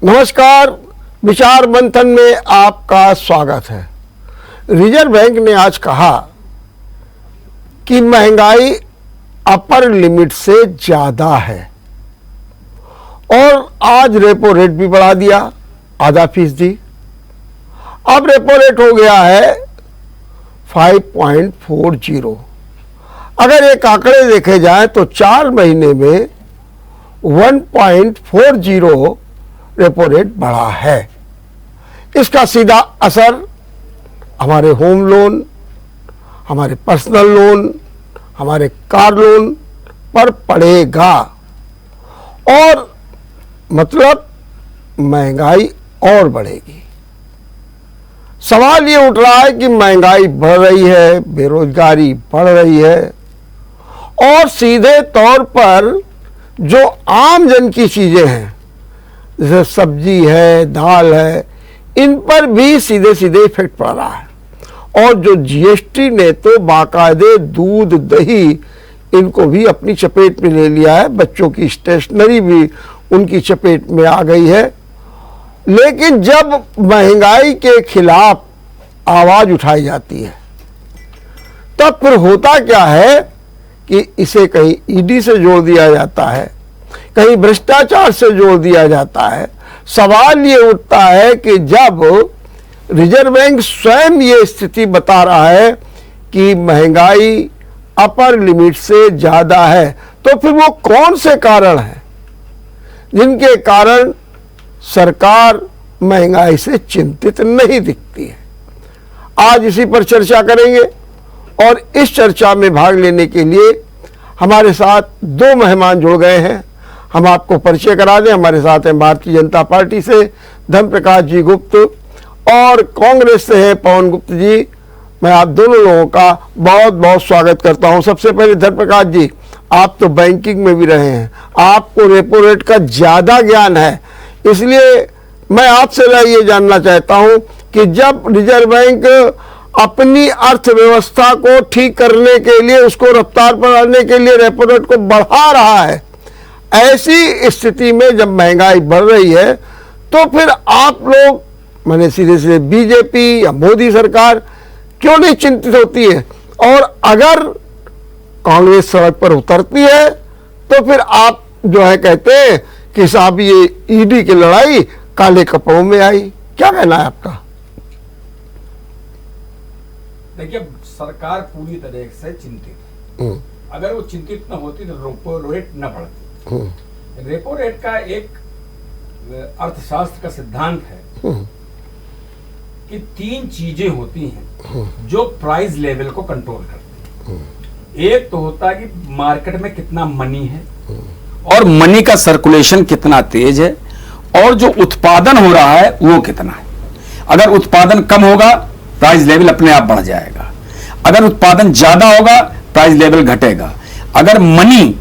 नमस्कार, विचार मंथन में आपका स्वागत है। रिजर्व बैंक ने आज कहा कि महंगाई अपर लिमिट से ज्यादा है और आज रेपो रेट भी बढ़ा दिया आधा फीसदी। अब रेपो रेट हो गया है 5.40। अगर एक आंकड़े देखे जाए तो 4 महीने में 1.40 रेपो रेट बढ़ा है। इसका सीधा असर हमारे होम लोन, हमारे पर्सनल लोन, हमारे कार लोन पर पड़ेगा और मतलब महंगाई और बढ़ेगी। सवाल ये उठ रहा है कि महंगाई बढ़ रही है, बेरोजगारी बढ़ रही है और सीधे तौर पर जो आम जन की चीजें हैं जैसे सब्जी है, दाल है, इन पर भी सीधे सीधे इफेक्ट पड़ रहा है। और जो जीएसटी ने तो बाकायदे दूध, दही इनको भी अपनी चपेट में ले लिया है। बच्चों की स्टेशनरी भी उनकी चपेट में आ गई है। लेकिन जब महंगाई के खिलाफ आवाज उठाई जाती है तब फिर होता क्या है कि इसे कहीं ईडी से जोड़ दिया जाता है, कहीं भ्रष्टाचार से जोड़ दिया जाता है। सवाल ये उठता है कि जब रिजर्व बैंक स्वयं ये स्थिति बता रहा है कि महंगाई अपर लिमिट से ज्यादा है, तो फिर वो कौन से कारण हैं जिनके कारण सरकार महंगाई से चिंतित नहीं दिखती है। आज इसी पर चर्चा करेंगे और इस चर्चा में भाग लेने के लिए हमारे साथ 2 मेहमान जुड़ गए हैं। हम आपको परिचय करा दें। हमारे साथ हैं भारतीय जनता पार्टी से धर्म प्रकाश जी गुप्त और कांग्रेस से हैं पवन गुप्त जी। मैं आप दोनों लोगों का बहुत बहुत स्वागत करता हूं। सबसे पहले धर्म प्रकाश जी, आप तो बैंकिंग में भी रहे हैं, आपको रेपो रेट का ज्यादा ज्ञान है, इसलिए मैं आपसे ये जानना चाहता हूं कि जब रिजर्व बैंक अपनी अर्थव्यवस्था को ठीक करने के लिए, उसको रफ्तार बढ़ाने के लिए रेपो रेट को बढ़ा रहा है, ऐसी स्थिति में जब महंगाई बढ़ रही है तो फिर आप लोग माने सीधे सीधे बीजेपी या मोदी सरकार क्यों नहीं चिंतित होती है? और अगर कांग्रेस सड़क पर उतरती है तो फिर आप जो है कहते हैं कि साहब ये ईडी की लड़ाई काले कपड़ों में आई। क्या कहना है आपका? देखिए, सरकार पूरी तरह से चिंतित है। अगर वो चिंतित न होती तो रेपो रेट न बढ़ती। रेपो रेट का एक अर्थशास्त्र का सिद्धांत है कि 3 चीजें होती हैं जो प्राइस लेवल को कंट्रोल करती हैं। एक तो होता है कि मार्केट में कितना मनी है और मनी का सर्कुलेशन कितना तेज है और जो उत्पादन हो रहा है वो कितना है। अगर उत्पादन कम होगा प्राइस लेवल अपने आप बढ़ जाएगा, अगर उत्पादन ज्यादा होगा प्राइस लेवल घटेगा। अगर मनी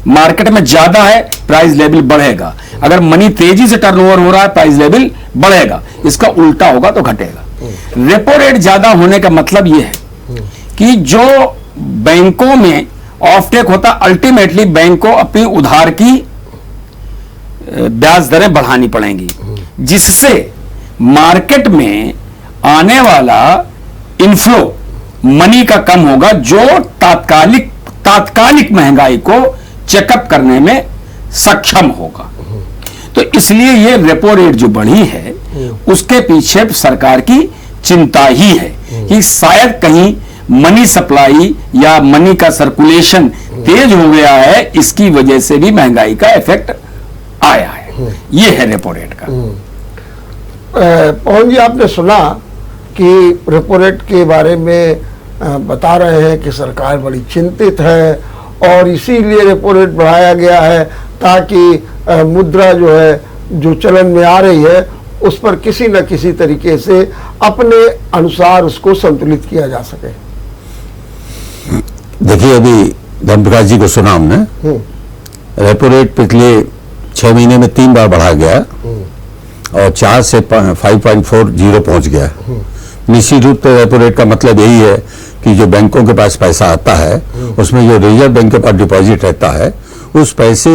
मार्केट में ज्यादा है प्राइस लेवल बढ़ेगा, अगर मनी तेजी से टर्नओवर हो रहा है प्राइस लेवल बढ़ेगा, इसका उल्टा होगा तो घटेगा। रेपो रेट ज्यादा होने का मतलब यह है कि जो बैंकों में ऑफटेक होता, अल्टीमेटली बैंक को अपनी उधार की ब्याज दरें बढ़ानी पड़ेंगी, जिससे मार्केट में आने वाला इनफ्लो मनी का कम होगा, जो तात्कालिक महंगाई को चेकअप करने में सक्षम होगा। तो इसलिए ये रेपो रेट जो बढ़ी है उसके पीछे सरकार की चिंता ही है कि शायद कहीं मनी सप्लाई या मनी का सर्कुलेशन तेज हो गया है, इसकी वजह से भी महंगाई का इफेक्ट आया है। ये है रेपो रेट का। पवन जी, आपने सुना कि रेपो रेट के बारे में बता रहे हैं कि सरकार बड़ी चिंतित है और इसीलिए रेपो रेट बढ़ाया गया है ताकि मुद्रा जो है, जो चलन में आ रही है, उस पर किसी न किसी तरीके से अपने अनुसार उसको संतुलित किया जा सके। देखिए, अभी धर्म प्रकाश जी को सुना हमने, रेपो रेट पिछले 6 महीने में 3 बार बढ़ा गया और 4 से 5.40 पहुंच गया। निश्चित रूप से रेपो रेट का मतलब यही है कि जो बैंकों के पास पैसा आता है उसमें जो रिजर्व बैंक के पास डिपॉजिट रहता है उस पैसे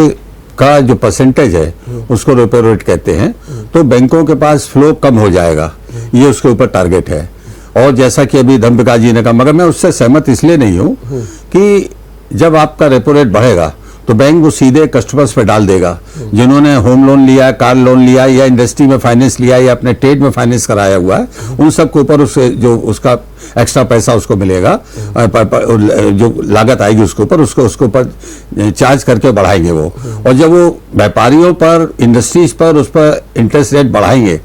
का जो परसेंटेज है उसको रेपो रेट कहते हैं। तो बैंकों के पास फ्लो कम हो जाएगा, ये उसके ऊपर टारगेट है। और जैसा कि अभी धर्म प्रकाश जी ने कहा, मगर मैं उससे सहमत इसलिए नहीं हूं कि जब आपका रेपो रेट बढ़ेगा तो बैंक वो सीधे कस्टमर्स पे डाल देगा। जिन्होंने होम लोन लिया, कार लोन लिया, या इंडस्ट्री में फाइनेंस लिया, या अपने ट्रेड में फाइनेंस कराया हुआ है, उन सब के ऊपर उससे जो उसका एक्स्ट्रा पैसा उसको मिलेगा, जो लागत आएगी उसके ऊपर, उसके ऊपर चार्ज करके बढ़ाएंगे वो। और जब वो व्यापारियों पर, इंडस्ट्रीज पर उस पर इंटरेस्ट रेट बढ़ाएंगे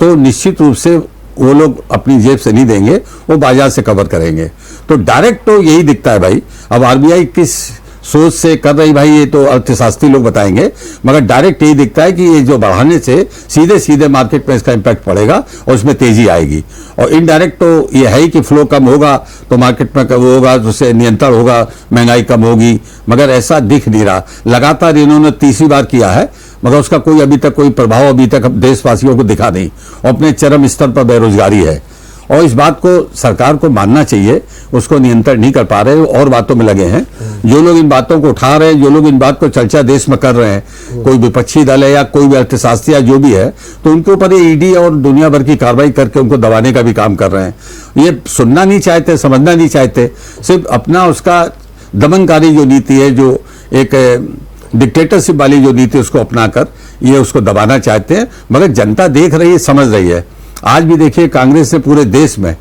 तो निश्चित रूप से वो लोग अपनी जेब से नहीं देंगे, वो बाजार से कवर करेंगे। तो डायरेक्ट तो यही दिखता है भाई। अब आरबीआई किस सोच से कर रही भाई, ये तो अर्थशास्त्री लोग बताएंगे, मगर डायरेक्ट यही दिखता है कि ये जो बढ़ाने से सीधे सीधे मार्केट में इसका इंपैक्ट पड़ेगा और उसमें तेजी आएगी। और इनडायरेक्ट तो ये है ही कि फ्लो कम होगा तो मार्केट में वो होगा, उससे नियंत्रण होगा, महंगाई कम होगी, मगर ऐसा दिख नहीं रहा। लगातार इन्होंने तीसरी बार किया है, मगर उसका कोई अभी तक कोई प्रभाव अभी तक देशवासियों को दिखा नहीं। और अपने चरम स्तर पर बेरोजगारी है, और इस बात को सरकार को मानना चाहिए, उसको नियंत्रण नहीं कर पा रहे और बातों में लगे हैं। जो लोग इन बातों को उठा रहे हैं, जो लोग इन बात को चर्चा देश में कर रहे हैं, कोई विपक्षी दल है या कोई भी अर्थशास्त्री या जो भी है, तो उनके ऊपर ये ईडी और दुनिया भर की कार्रवाई करके उनको दबाने का भी काम कर रहे हैं। ये सुनना नहीं चाहते, समझना नहीं चाहते, सिर्फ अपना उसका दमनकारी जो नीति है, जो एक डिक्टेटरशिप वाली जो नीति, उसको अपनाकर ये उसको दबाना चाहते हैं। मगर जनता देख रही है, समझ रही है। आज भी देखिए कांग्रेस ने पूरे देश में,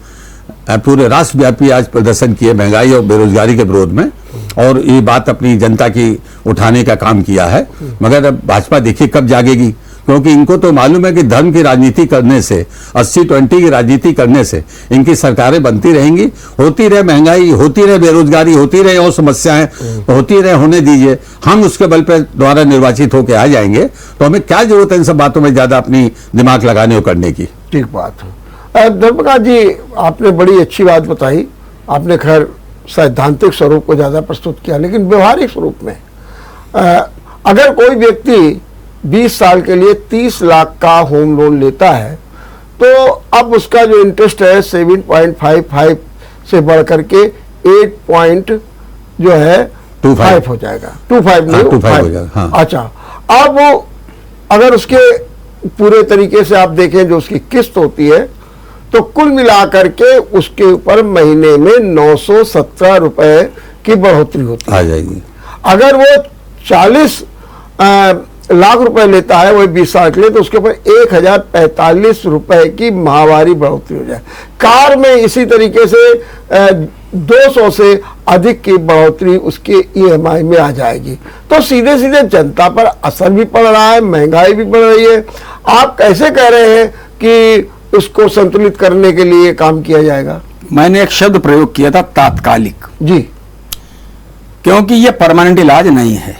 पूरे राष्ट्रव्यापी आज प्रदर्शन किए महंगाई और बेरोजगारी के विरोध में, और ये बात अपनी जनता की उठाने का काम किया है। मगर अब भाजपा देखिए कब जागेगी, क्योंकि इनको तो मालूम है कि धर्म की राजनीति करने से, 80-20 की राजनीति करने से इनकी सरकारें बनती रहेंगी, होती रहे महंगाई, होती रहे बेरोजगारी, होती रहे और समस्याएं होती रहे, होने दीजिए। हम उसके बल पर द्वारा निर्वाचित होकर आ जाएंगे, तो हमें क्या जरूरत है इन सब बातों में ज्यादा अपनी दिमाग लगाने और करने की। ठीक बात है। धर्म प्रकाश जी, आपने बड़ी अच्छी बात बताई। आपने खैर सैद्धांतिक स्वरूप को ज़्यादा प्रस्तुत किया, लेकिन व्यवहारिक स्वरूप में अगर कोई व्यक्ति 20 साल के लिए 30 लाख का होम लोन लेता है, तो अब उसका जो इंटरेस्ट है 7.55 से बढ़ करके 8.25 हो जाएगा। 25 नहीं, 25 हो जाएगा। हाँ। अच्छा, अब वो अगर उसके पूरे तरीके से आप देखें जो उसकी किस्त होती है, तो कुल मिलाकर के उसके ऊपर महीने में 917 रुपए की बढ़ोतरी होती है, आ जाएगी। अगर वो 40 लाख रुपए लेता है वही 20 साल के लिए, तो उसके ऊपर 1045 रुपए की माहवारी बढ़ोतरी हो जाए। कार में इसी तरीके से 200 से अधिक की बढ़ोतरी उसके ईएमआई में आ जाएगी। तो सीधे सीधे जनता पर असर भी पड़ रहा है, महंगाई भी बढ़ रही है। आप कैसे कह रहे हैं कि उसको संतुलित करने के लिए काम किया जाएगा? मैंने एक शब्द प्रयोग किया था, तात्कालिक जी, क्योंकि ये परमानेंट इलाज नहीं है।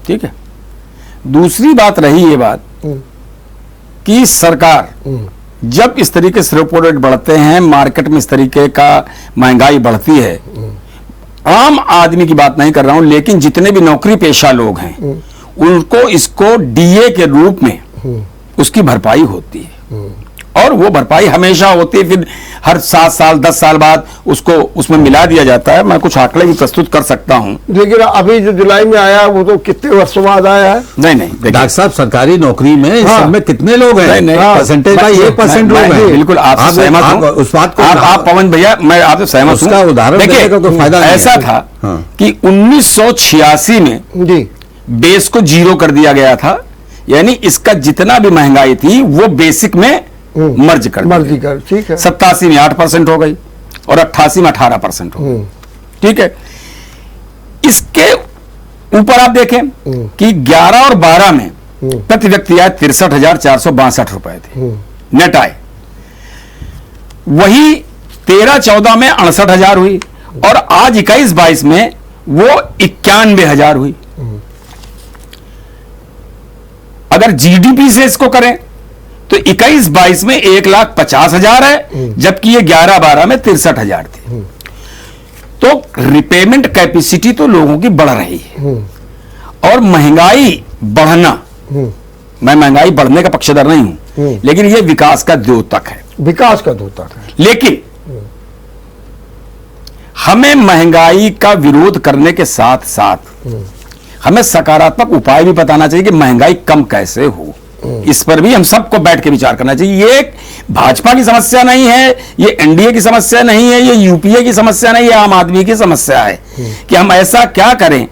ठीक है। दूसरी बात रही ये बात कि सरकार जब इस तरीके से रेपो रेट बढ़ते हैं, मार्केट में इस तरीके का महंगाई बढ़ती है, आम आदमी की बात नहीं कर रहा हूं, लेकिन जितने भी नौकरी पेशा लोग हैं उनको इसको डीए के रूप में उसकी भरपाई होती है, और वो भरपाई हमेशा होती है। फिर हर 7 साल 10 साल बाद उसको उसमें मिला दिया जाता है। मैं कुछ आंकड़े भी प्रस्तुत कर सकता हूं, लेकिन अभी जो जुलाई में आया वो तो कितने वर्षों बाद आया है। नहीं डॉक्टर साहब, सरकारी नौकरी में इस सब में कितने लोग हैं? नहीं, परसेंटेज का 1% लोग हैं। बिल्कुल आपसे सहमत हूं उस बात को। आप पवन भैया, मैं आपसे सहमत हूं। उसका उदाहरण देने का कोई फायदा नहीं है। ऐसा था कि 1986 में जी, बेस को 0 कर दिया गया था, यानी इसका जितना भी महंगाई थी वो बेसिक में मर्ज कर, ठीक है। 87 में 8% हो गई और 88 में 18% हो गई। ठीक है। इसके ऊपर आप देखें कि 11 और 12 में प्रति व्यक्ति आय 63,462 रुपए थे, नेट आय। वही 13-14 में 68,000 हुई, और आज 21-22 में वो 91,000 हुई। अगर जीडीपी से इसको करें तो 21-22 में 1,50,000 है, जबकि ये 11-12 में 63,000 थी। तो रिपेमेंट कैपेसिटी तो लोगों की बढ़ रही है, और महंगाई बढ़ना, मैं महंगाई बढ़ने का पक्षधर नहीं हूं, लेकिन ये विकास का द्योतक है, विकास का द्योतक है। लेकिन हमें महंगाई का विरोध करने के साथ साथ हमें सकारात्मक उपाय भी बताना चाहिए कि महंगाई कम कैसे हो। इस पर भी हम सबको बैठ के विचार करना चाहिए। ये भाजपा की समस्या नहीं है, ये एनडीए की समस्या नहीं है, ये यूपीए की समस्या नहीं है, आम आदमी की समस्या है कि हम ऐसा क्या करें।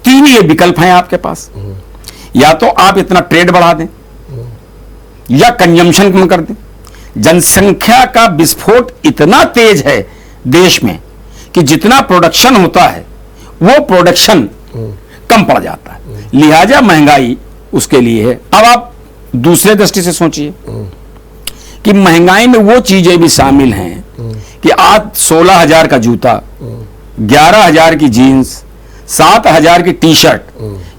तीन ये विकल्प हैं आपके पास, या तो आप इतना ट्रेड बढ़ा दें, या कंजम्पशन कम कर दें। जनसंख्या का विस्फोट इतना तेज है देश में कि जितना प्रोडक्शन होता है वो प्रोडक्शन कम पड़ जाता है, लिहाजा महंगाई उसके लिए है। अब आप दूसरे दृष्टि से सोचिए कि महंगाई में वो चीजें भी शामिल हैं कि आज 16,000 का जूता, 11,000 की जीन्स, 7,000 की टी शर्ट,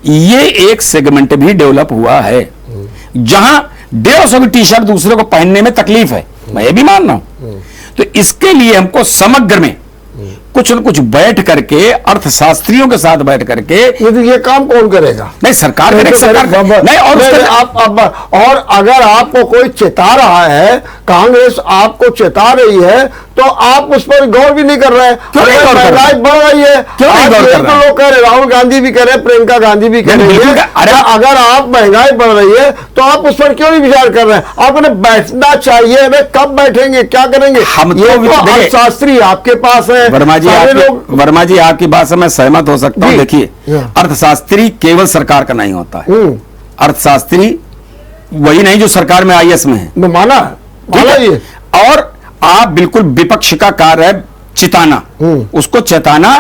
ये एक सेगमेंट भी डेवलप हुआ है जहां 150 की टी शर्ट दूसरे को पहनने में तकलीफ है, मैं ये भी मान रहा हूं। तो इसके लिए हमको समग्र में कुछ न कुछ बैठ करके, अर्थशास्त्रियों के साथ बैठ करके, ये काम कौन करेगा? नहीं सरकार करेगी, सरकार नहीं। और और अगर आपको कोई चेता रहा है, कांग्रेस आपको चेता रही है, तो आप उस पर गौर भी नहीं कर रहे हैं। महंगाई बढ़ रही है, लोग कह रहे, राहुल गांधी भी कह रहे, प्रियंका गांधी भी कह रही है, अगर आप महंगाई बढ़ रही है तो आप उस पर क्यों नहीं विचार कर रहे हैं? आपने बैठना चाहिए। कब बैठेंगे, क्या करेंगे? हम ये तो अर्थशास्त्री आपके पास है। वर्मा जी आपकी बात से मैं सहमत हो सकता हूं। देखिए, अर्थशास्त्री केवल सरकार का नहीं होता है, अर्थशास्त्री वही नहीं जो सरकार में आईएएस में है, माना ये। और आप बिल्कुल विपक्ष का कार्य है चिताना, उसको चेताना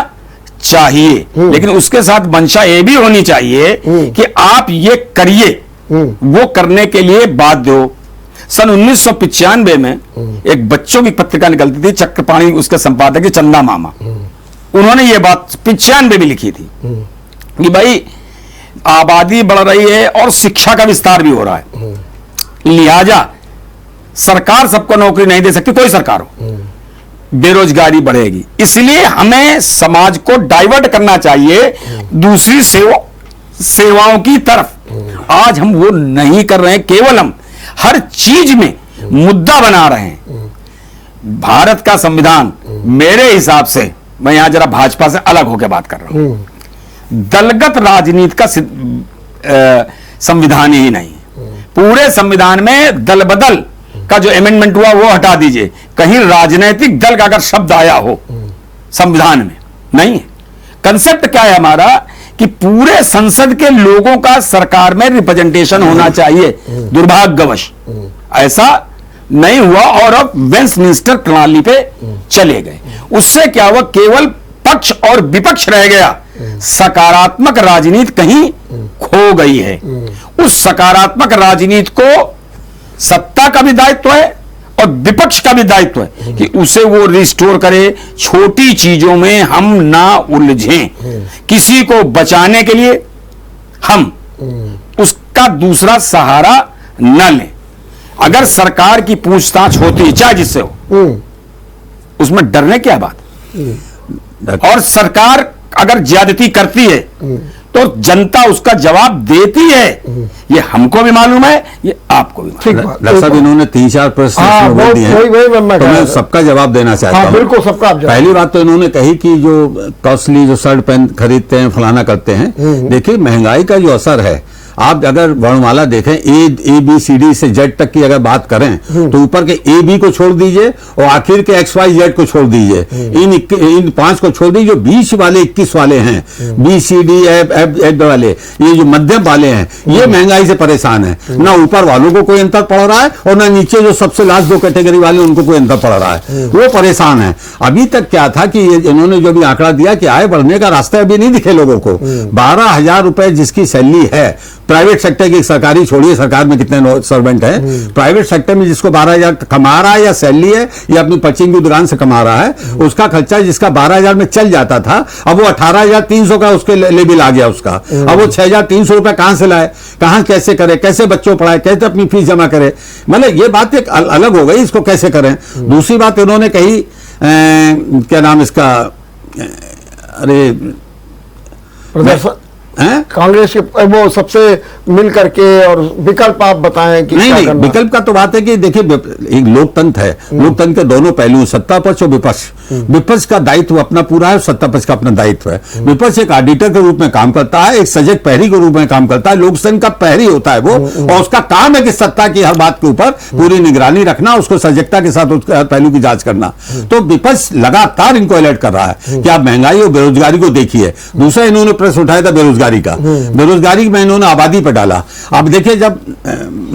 चाहिए, लेकिन उसके साथ मंशा ये भी होनी चाहिए कि आप ये करिए, वो करने के लिए बाध्य हो। सन 1995 में एक बच्चों की पत्रिका निकलती थी, चक्रपाणी उसके संपादक चंदा मामा, उन्होंने ये बात 95 में लिखी थी कि भाई आबादी बढ़ रही है और शिक्षा का विस्तार भी हो रहा है, लिहाजा सरकार सबको नौकरी नहीं दे सकती, कोई सरकार हो, बेरोजगारी बढ़ेगी, इसलिए हमें समाज को डाइवर्ट करना चाहिए दूसरी सेवाओं की तरफ। आज हम वो नहीं कर रहे हैं, केवल हम हर चीज में मुद्दा बना रहे हैं। भारत का संविधान मेरे हिसाब से, मैं यहां जरा भाजपा से अलग होकर बात कर रहा हूं, दलगत राजनीति का संविधान ही नहीं है। पूरे संविधान में दल बदल का जो अमेंडमेंट हुआ वो हटा दीजिए, कहीं राजनीतिक दल का अगर शब्द आया हो संविधान में नहीं है। कंसेप्ट क्या है हमारा कि पूरे संसद के लोगों का सरकार में रिप्रेजेंटेशन होना चाहिए। दुर्भाग्यवश ऐसा नहीं हुआ और अब वेस्टमिंस्टर प्रणाली पे चले गए। उससे क्या हुआ, केवल पक्ष और विपक्ष रह गया, सकारात्मक राजनीति कहीं खो गई है। उस सकारात्मक राजनीति को सत्ता का भी दायित्व है और विपक्ष का भी दायित्व है कि उसे वो रिस्टोर करे। छोटी चीजों में हम ना उलझें, किसी को बचाने के लिए हम उसका दूसरा सहारा न लें। अगर सरकार की पूछताछ होती है चाहे जिससे हो, उसमें डरने क्या बात। और सरकार अगर ज्यादती करती है तो जनता उसका जवाब देती है, ये हमको भी मालूम है, ये आपको भी मालूम है। डॉक्टर साहब, इन्होंने 3-4 प्रश्न दिए हैं, तो मैं सबका जवाब देना चाहता हूं। बिल्कुल सबका। पहली बात तो इन्होंने कही कि जो कॉस्टली जो शर्ट पैंट खरीदते हैं, फलाना करते हैं, देखिए महंगाई का जो असर है, आप अगर वर्णमाला देखें, ए बी सी डी से जेड तक की अगर बात करें तो ऊपर के ए बी को छोड़ दीजिए और आखिर के एक्स वाई जेड को छोड़ दीजिए, इन 5 को छोड़ दीजिए। जो बीच वाले 21 वाले हैं, बी सी डी एफ वाले, ये जो मध्यम वाले हैं, ये महंगाई से परेशान है। ना ऊपर वालों को कोई अंतर पड़ रहा है और ना नीचे जो सबसे लास्ट 2 कैटेगरी वाले उनको कोई अंतर पड़ रहा है, वो परेशान है। अभी तक क्या था कि इन्होंने जो भी आंकड़ा दिया कि आय बढ़ने का रास्ता अभी नहीं दिखे लोगों को। 12,000 रुपए जिसकी सैलरी है, प्राइवेट सेक्टर की, सरकारी छोड़िए, सरकार में कितने सर्वेंट हैं, प्राइवेट सेक्टर में जिसको 12,000 कमा रहा है, या सैलरी है या अपनी पर्चिंग की दुकान से कमा रहा है, उसका खर्चा जिसका 12,000 में चल जाता था, अब वो 18,300 का उसके लेवल आ गया उसका। अब वो 6,300 रुपए कहां से लाए, कहां कैसे करे, कैसे बच्चों पढ़ाए, कैसे अपनी फीस जमा करे, मतलब ये बात एक अलग हो गई, इसको कैसे करें। दूसरी बात इन्होंने कही, क्या नाम इसका, अरे कांग्रेस के वो सबसे मिल करके, और विकल्प आप बताएं कि नहीं, विकल्प का तो बात है कि देखिए एक लोकतंत्र है, लोकतंत्र के दोनों पहलू, सत्ता पक्ष और विपक्ष, विपक्ष का दायित्व अपना पूरा है, सत्ता पक्ष का अपना दायित्व है। विपक्ष एक ऑडिटर के रूप में काम करता है, एक सजग प्रहरी के रूप में काम करता है, लोकसभा का प्रहरी होता है वो, और उसका काम है कि सत्ता की हर बात के ऊपर पूरी निगरानी रखना, उसको सजगता के साथ उसके हर पहलू की जांच करना। तो विपक्ष लगातार इनको अलर्ट कर रहा है कि आप महंगाई और बेरोजगारी को देखिए। दूसरा इन्होंने प्रश्न उठाया था बेरोजगारी का, बेरोजगारी में इन्होंने आबादी पर डाला। अब देखिए, जब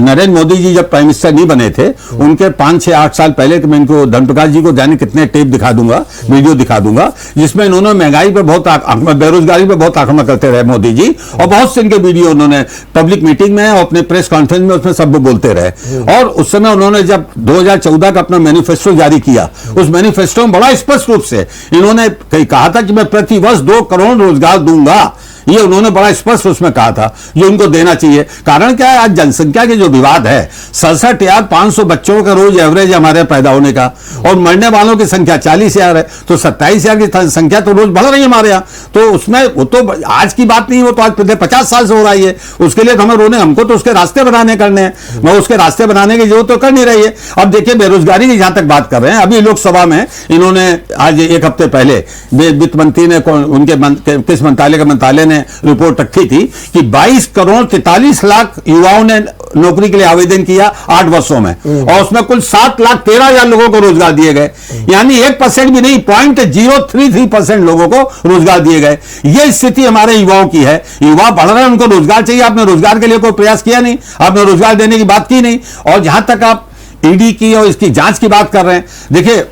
नरेंद्र मोदी जी जब प्राइम मिनिस्टर नहीं बने थे, उनके 5, 6, 8 साल पहले, मैं इनको धर्मप्रकाश जी को जाने कितने टेप दिखा दूंगा, वीडियो दिखा दूंगा, जिसमें इन्होंने महंगाई पर बहुत, बेरोजगारी पर बहुत आक्रमण करते रहे मोदी जी, और बहुत से इनके वीडियो उन्होंने पब्लिक मीटिंग में और अपने प्रेस कॉन्फ्रेंस में उसमें सब बोलते रहे। और उस समय उन्होंने जब 2014 का अपना मैनिफेस्टो जारी किया, उस मैनिफेस्टो में बड़ा स्पष्ट रूप से इन्होंने कहा था कि मैं प्रति वर्ष 2 करोड़ रोजगार दूंगा। ये उन्होंने बड़ा स्पष्ट उसमें कहा था, जो उनको देना चाहिए। कारण क्या है, आज जनसंख्या के जो विवाद है, 67,500 बच्चों का रोज एवरेज हमारे पैदा होने का, और मरने वालों की संख्या 40,000 है, तो 27,000 की संख्या तो रोज बढ़ रही है हमारे यहाँ। तो उसमें वो तो आज की बात नहीं, वो तो आज पिछले 50 साल से हो रही है। उसके लिए तो हमें रोने, हमको तो उसके रास्ते बनाने करने हैं, मैं उसके रास्ते बनाने की जरूरत तो कर नहीं रही है। अब देखिए, बेरोजगारी की जहां तक बात कर रहे हैं, अभी लोकसभा में इन्होंने आज 1 हफ्ते पहले वित्त मंत्री ने, उनके किस मंत्रालय के मंत्रालय ने रिपोर्ट रखी थी कि 22 करोड़ 43 लाख युवाओं ने नौकरी के लिए आवेदन किया 8 वर्षों में, और उसमें कुल 7,13,000 लोगों को रोजगार दिए गए। यानी 1% भी नहीं, 0.033% लोगों को रोजगार दिए गए। यह स्थिति हमारे युवाओं की है। युवा बढ़ रहे हैं, उनको रोजगार चाहिए। आपने रोजगार के लिए कोई प्रयास किया नहीं, आपने रोजगार देने की बात की नहीं। और जहां तक आप ईडी की और इसकी जांच की बात कर रहे हैं, देखिए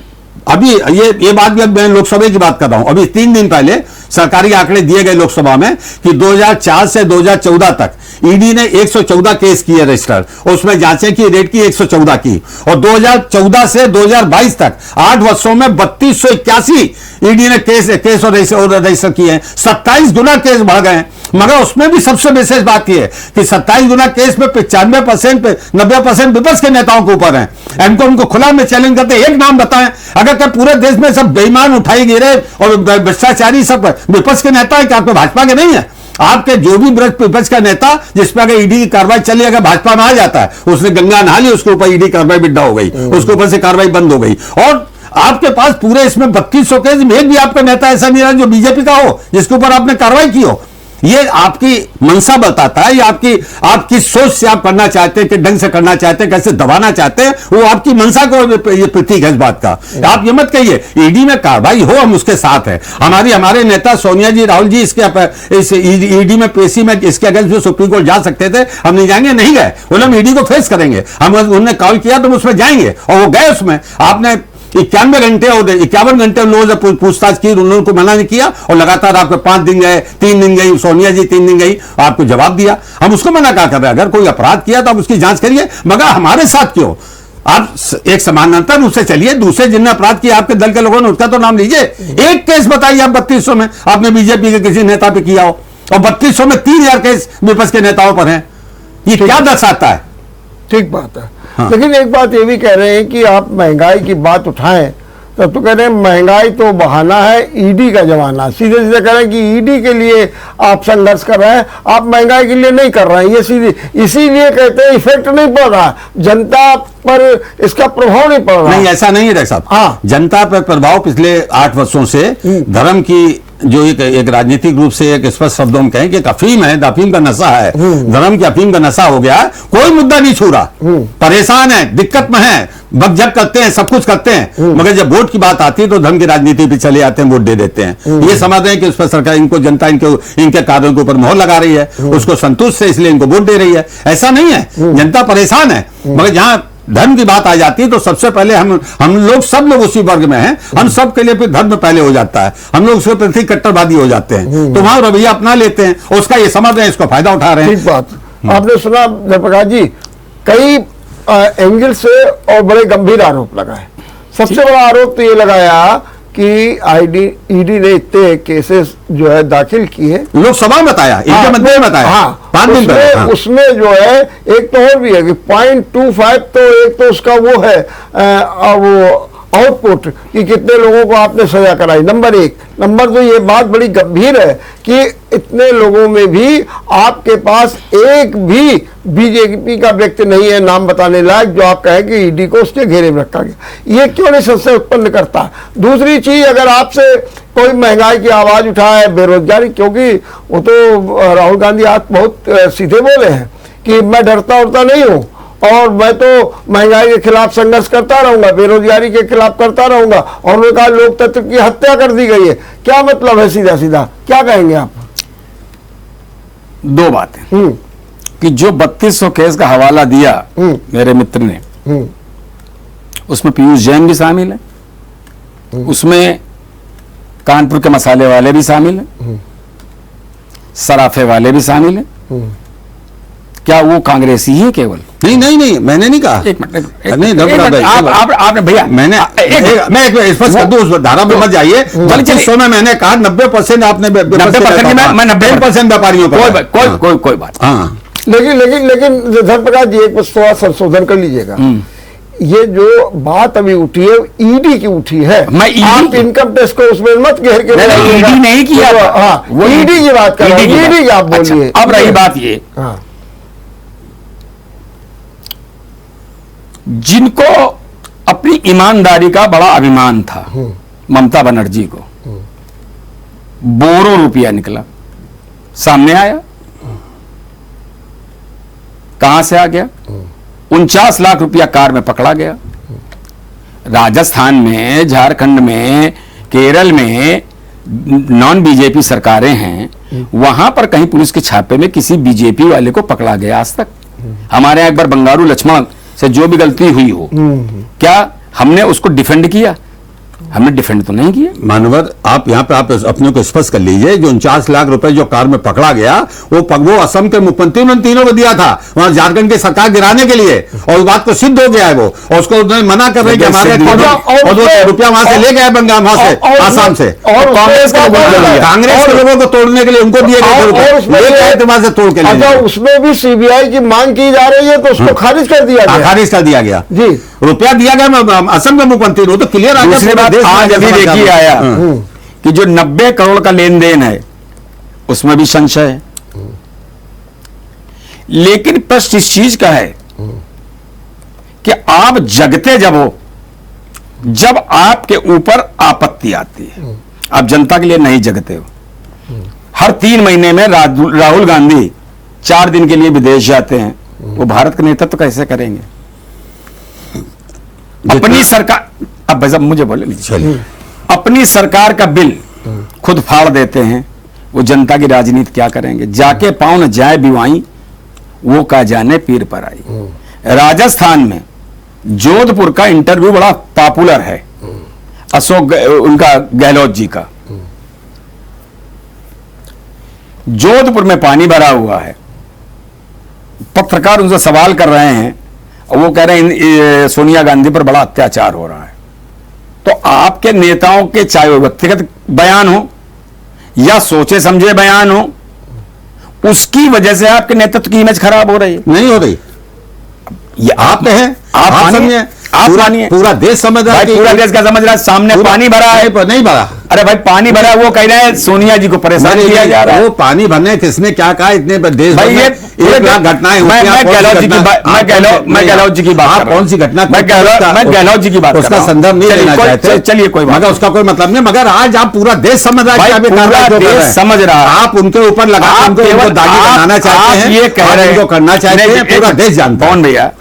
अभी ये बात भी, अब मैं लोकसभा की बात कर रहा हूं, अभी 3 दिन पहले सरकारी आंकड़े दिए गए लोकसभा में कि 2004 से 2014 तक ईडी ने 114 केस किए रजिस्टर, उसमें जांचें की, रेड की 114 की, और 2014 से 2022 तक 8 वर्षों में 3281 ईडी ने केस और रजिस्टर किए हैं। 27 गुना केस बढ़ गए हैं। मगर उसमें भी सबसे विशेष बात यह है कि 27 गुना केस में 95% पे 90% विपक्ष के नेताओं के ऊपर है। हमको उनको खुला में चैलेंज करते, एक नाम बताएं, अगर क्या पूरे देश में सब बेईमान उठाई गिरे और भ्रष्टाचारी सब विपक्ष के नेता है, क्या आपके भाजपा के नहीं है? आपके जो भी विपक्ष का नेता जिस पर अगर ईडी की कार्रवाई चली, अगर भाजपा में आ जाता है, उसने गंगा नहा ली, उसके ऊपर ईडी कार्रवाई बिड्डा हो गई, उसके ऊपर से कार्रवाई बंद हो गई। और आपके पास पूरे इसमें 3200 केस, एक भी आपका नेता ऐसा नहीं रहा जो बीजेपी का हो जिसके ऊपर आपने कार्रवाई की हो। ये आपकी मंशा बताता है, ये आपकी सोच से आप करना चाहते हैं, कि ढंग से करना चाहते हैं, कैसे दबाना चाहते हैं, वो आपकी मंशा को ये प्रतीक है इस बात का। आप ये मत कहिए ईडी में कार्रवाई हो, हम उसके साथ हैं। हमारे नेता सोनिया जी, राहुल जी इस ईडी में पेशी में इसके अगेंस्ट भी सुप्रीम कोर्ट जा सकते थे, हम नहीं जाएंगे, नहीं गए। बोले हम ईडी को फेस करेंगे, हम उन्होंने कॉल किया तो हम उसमें जाएंगे, और वो गए उसमें। आपने 51 घंटे और 51 घंटे लोगों से पूछताछ की, उन्होंने को मना नहीं किया, और लगातार आपके 5 दिन गए, 3 दिन गई सोनिया जी, 3 दिन गई, आपको जवाब दिया। हम उसको मना क्या कर रहे हैं? अगर कोई अपराध किया तो आप उसकी जांच करिए, मगर हमारे साथ क्यों? आप एक समानांतर रूप से चलिए, दूसरे जिनने अपराध किया आपके दल के लोगों ने, उसका तो नाम लीजिए। एक केस बताइए आप 3200 में आपने बीजेपी के किसी नेता पे किया हो, और 3200 में 3000 केस विपक्ष के नेताओं पर हैं। ये क्या दर्शाता है? ठीक बात है। हाँ। लेकिन एक बात ये भी कह रहे हैं कि आप महंगाई की बात उठाएं तब तो कह रहे हैं महंगाई तो बहाना है, ईडी का जमाना। सीधे सीधे कह रहे हैं कि ईडी के लिए आप संघर्ष कर रहे हैं, आप महंगाई के लिए नहीं कर रहे हैं। ये सीधे इसीलिए कहते हैं इफेक्ट नहीं पड़ रहा, जनता पर इसका प्रभाव नहीं पड़ रहा। नहीं, ऐसा नहीं है डॉक्टर साहब। हाँ। जनता पर प्रभाव पिछले 8 वर्षों से धर्म की जो एक राजनीतिक रूप से एक स्पष्ट शब्दों में कहें कि अफीम है, अफीम का नशा है, धर्म की अफीम का नशा हो गया। कोई मुद्दा नहीं छू रहा, परेशान है, दिक्कत में है, बकझक करते हैं, सब कुछ करते हैं, मगर जब वोट की बात आती है तो धर्म की राजनीति पे चले आते हैं, वोट दे देते हैं। ये समझ रहे हैं कि उस पर सरकार, इनको जनता इनके कार्यों के ऊपर मोहर लगा रही है, उसको संतुष्ट है, इसलिए इनको वोट दे रही है। ऐसा नहीं है, जनता परेशान है। मगर जहां धर्म की बात आ जाती है तो सबसे पहले हम लोग, सब लोग उसी वर्ग में हैं, हम सब के लिए फिर धर्म पहले हो जाता है, हम लोग उसके प्रति कट्टरवादी हो जाते हैं, तो वहां रवैया अपना लेते हैं, उसका ये समझ रहे हैं, इसको फायदा उठा रहे हैं। ठीक बात। आपने सुना जयप्रकाश जी, कई एंगल से और बड़े गंभीर आरोप लगाए। सबसे बड़ा आरोप तो ये लगाया कि ईडी ने इतने केसेस जो है दाखिल किए, लोकसभा में बताया, इनके मध्य में बताया। हाँ, 5 दिन पहले। हाँ। उसमें जो है एक तो और भी है कि 0.25, तो एक तो उसका वो है वो आउटपुट कि कितने लोगों को आपने सजा कराई, नंबर एक। नंबर दो, ये बात बड़ी गंभीर है कि इतने लोगों में भी आपके पास एक भी बीजेपी का व्यक्ति नहीं है नाम बताने लायक जो आप कहें कि ईडी को उसके घेरे में रखा गया। ये क्यों नहीं संशय उत्पन्न करता? दूसरी चीज, अगर आपसे कोई महंगाई की आवाज उठाए, बेरोजगारी, क्योंकि वो तो राहुल गांधी आज बहुत सीधे बोले हैं कि मैं डरता उड़ता नहीं हूं और मैं तो महंगाई के खिलाफ संघर्ष करता रहूंगा, बेरोजगारी के खिलाफ करता रहूंगा, और उन्होंने कहा लोकतंत्र की हत्या कर दी गई है। क्या मतलब है? सीधा सीधा क्या कहेंगे आप? दो बातें कि जो 3200 केस का हवाला दिया मेरे मित्र ने, उसमें पीयूष जैन भी शामिल है, उसमें कानपुर के मसाले वाले भी शामिल हैं, सराफे वाले भी शामिल हैं। क्या वो कांग्रेसी ही है केवल? नहीं, मैंने नहीं कहा। एक मिनट, आपने भैया, मैं एक स्पष्ट कर दूं, उस धारा पे मत जाइए। 3200 में मैंने कहा 90% आपने 90% मैं 90% व्यापारियों को कोई बात। हाँ, लेकिन धर्मप्रकाश जी, एक बस थोड़ा संशोधन कर लीजिएगा। ये जो बात अभी उठी है ईडी की उठी है, आप इनकम टैक्स को उसमें मत घेर के ईडी नहीं किया, वो ईडी की बात कर रहे हैं, ईडी की आप बोलिए। अब रही बात ये, जिनको अपनी ईमानदारी का बड़ा अभिमान था, ममता बनर्जी को बोरो रुपया निकला, सामने आया, कहां से आ गया? 49 लाख रुपया कार में पकड़ा गया। राजस्थान में, झारखंड में, केरल में नॉन बीजेपी सरकारें हैं, वहां पर कहीं पुलिस के छापे में किसी बीजेपी वाले को पकड़ा गया आज तक? हमारे यहां एक बार बंगारू लक्ष्मण से जो भी गलती हुई हो, क्या हमने उसको डिफेंड किया? हमने डिफेंड तो नहीं किया। मानवर, आप यहाँ पे आप अपने को स्पष्ट कर लीजिए, जो 49 लाख रुपए जो कार में पकड़ा गया, वो असम के मुख्यमंत्री ने तीनों को दिया था, वहां झारखंड की सरकार गिराने के लिए, और उस बात को सिद्ध हो गया है वो, और उसको उन्होंने मना कर रहे हैं कि हमारे रुपया वहां से ले गए, बंगाल वहां से, आसाम से, और कांग्रेस के लोगों को तोड़ने के लिए उनको दिए गए, वहां से तोड़ के लिए। उसमें भी सीबीआई की मांग की जा रही है, तो उसको खारिज कर दिया गया जी। रुपया दिया गया असम के मुख्यमंत्री को, तो क्लियर आ गया। आज अभी देखिए आया कि जो 90 करोड़ का लेन देन है उसमें भी संशय है, लेकिन प्रश्न इस चीज का है कि आप जगते जब हो, जब आपके ऊपर आपत्ति आती है, आप जनता के लिए नहीं जगते हो। हर 3 महीने में राहुल गांधी 4 दिन के लिए विदेश जाते हैं, वो भारत का नेतृत्व कैसे करेंगे? अपनी सरकार, अब भाई साहब मुझे बोले लीजिए, अपनी सरकार का बिल खुद फाड़ देते हैं, वो जनता की राजनीति क्या करेंगे? जाके पाँव न जाए बिवाई, वो का जाने पीर पर आई। राजस्थान में जोधपुर का इंटरव्यू बड़ा पॉपुलर है, अशोक उनका गहलोत जी का। जोधपुर में पानी भरा हुआ है, पत्रकार उनसे सवाल कर रहे हैं, वो कह रहे हैं सोनिया गांधी पर बड़ा अत्याचार हो रहा है। तो आपके नेताओं के, चाहे वो व्यक्तिगत बयान हो या सोचे समझे बयान हो, उसकी वजह से आपके नेतृत्व की इमेज खराब हो रही है। नहीं हो रही, ये आप हैं, आप समझिए, आप मानिए, पूरा देश समझ रहा है, पूरा देश का समझ रहा है, सामने पानी भरा है, नहीं भरा। अरे भाई पानी भरा है, वो कह रहे हैं सोनिया जी को परेशान किया जा रहा है। वो पानी भरने किसने क्या कहा? इतने देश भाई ये 1 लाख घटनाएं, मैं गहलोत जी की बात, कौन सी घटना? मैं गहलोत जी की बात, उसका संदर्भ नहीं लेना चाहते, चलिए कोई बात, मगर उसका कोई मतलब नहीं। मगर आज आप पूरा देश समझ रहा है, पूरा देश समझ रहा है, आप उनके ऊपर लगा उनको दागी बनाना चाहते हैं, ये कह रहे हैं, करना चाहते हैं, पूरा देश जानता है। कौन भैया?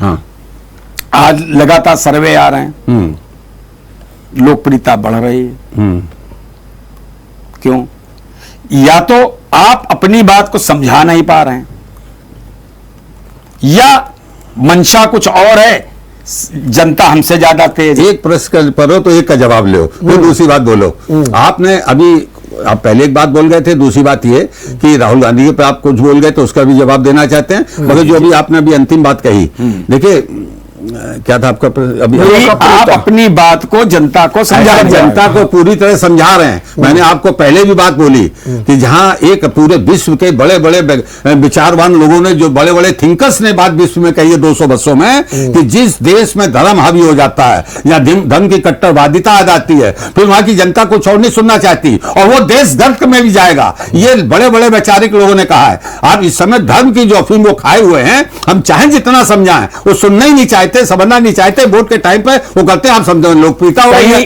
आज लगातार सर्वे आ रहे हैं, लोकप्रियता बढ़ रही है, क्यों? या तो आप अपनी बात को समझा नहीं पा रहे हैं, या मंशा कुछ और है, जनता हमसे ज्यादा तेज। एक प्रश्न करो तो एक का जवाब लो, फिर दूसरी बात बोलो। आपने अभी, आप पहले एक बात बोल गए थे, दूसरी बात ये कि राहुल गांधी पे आप कुछ बोल गए तो उसका भी जवाब देना चाहते हैं, मगर जो अभी आपने अभी अंतिम बात कही, देखिए क्या था आपका अभी आप अपनी बात को जनता को समझा रहे हैं। जनता को पूरी तरह समझा रहे हैं। मैंने आपको पहले भी बात बोली कि जहां एक पूरे विश्व के बड़े बड़े विचारवान लोगों ने, जो बड़े बड़े थिंकर्स ने बात विश्व में कही है 200 वर्षों में, कि जिस देश में धर्म हावी हो जाता है या धर्म की कट्टरवादिता आ जाती है, फिर वहां की जनता कुछ और नहीं सुनना चाहती और वो देश गर्त में भी जाएगा। ये बड़े बड़े वैचारिक लोगों ने कहा है। आप इस समय धर्म की जो अफीम वो खाए हुए हैं, हम चाहे जितना समझाएं वो सुनना ही नहीं चाहते, समझना नहीं चाहते। वोट के टाइम पे वो करते हैं, आप समझो लोकप्रियता हो रही है।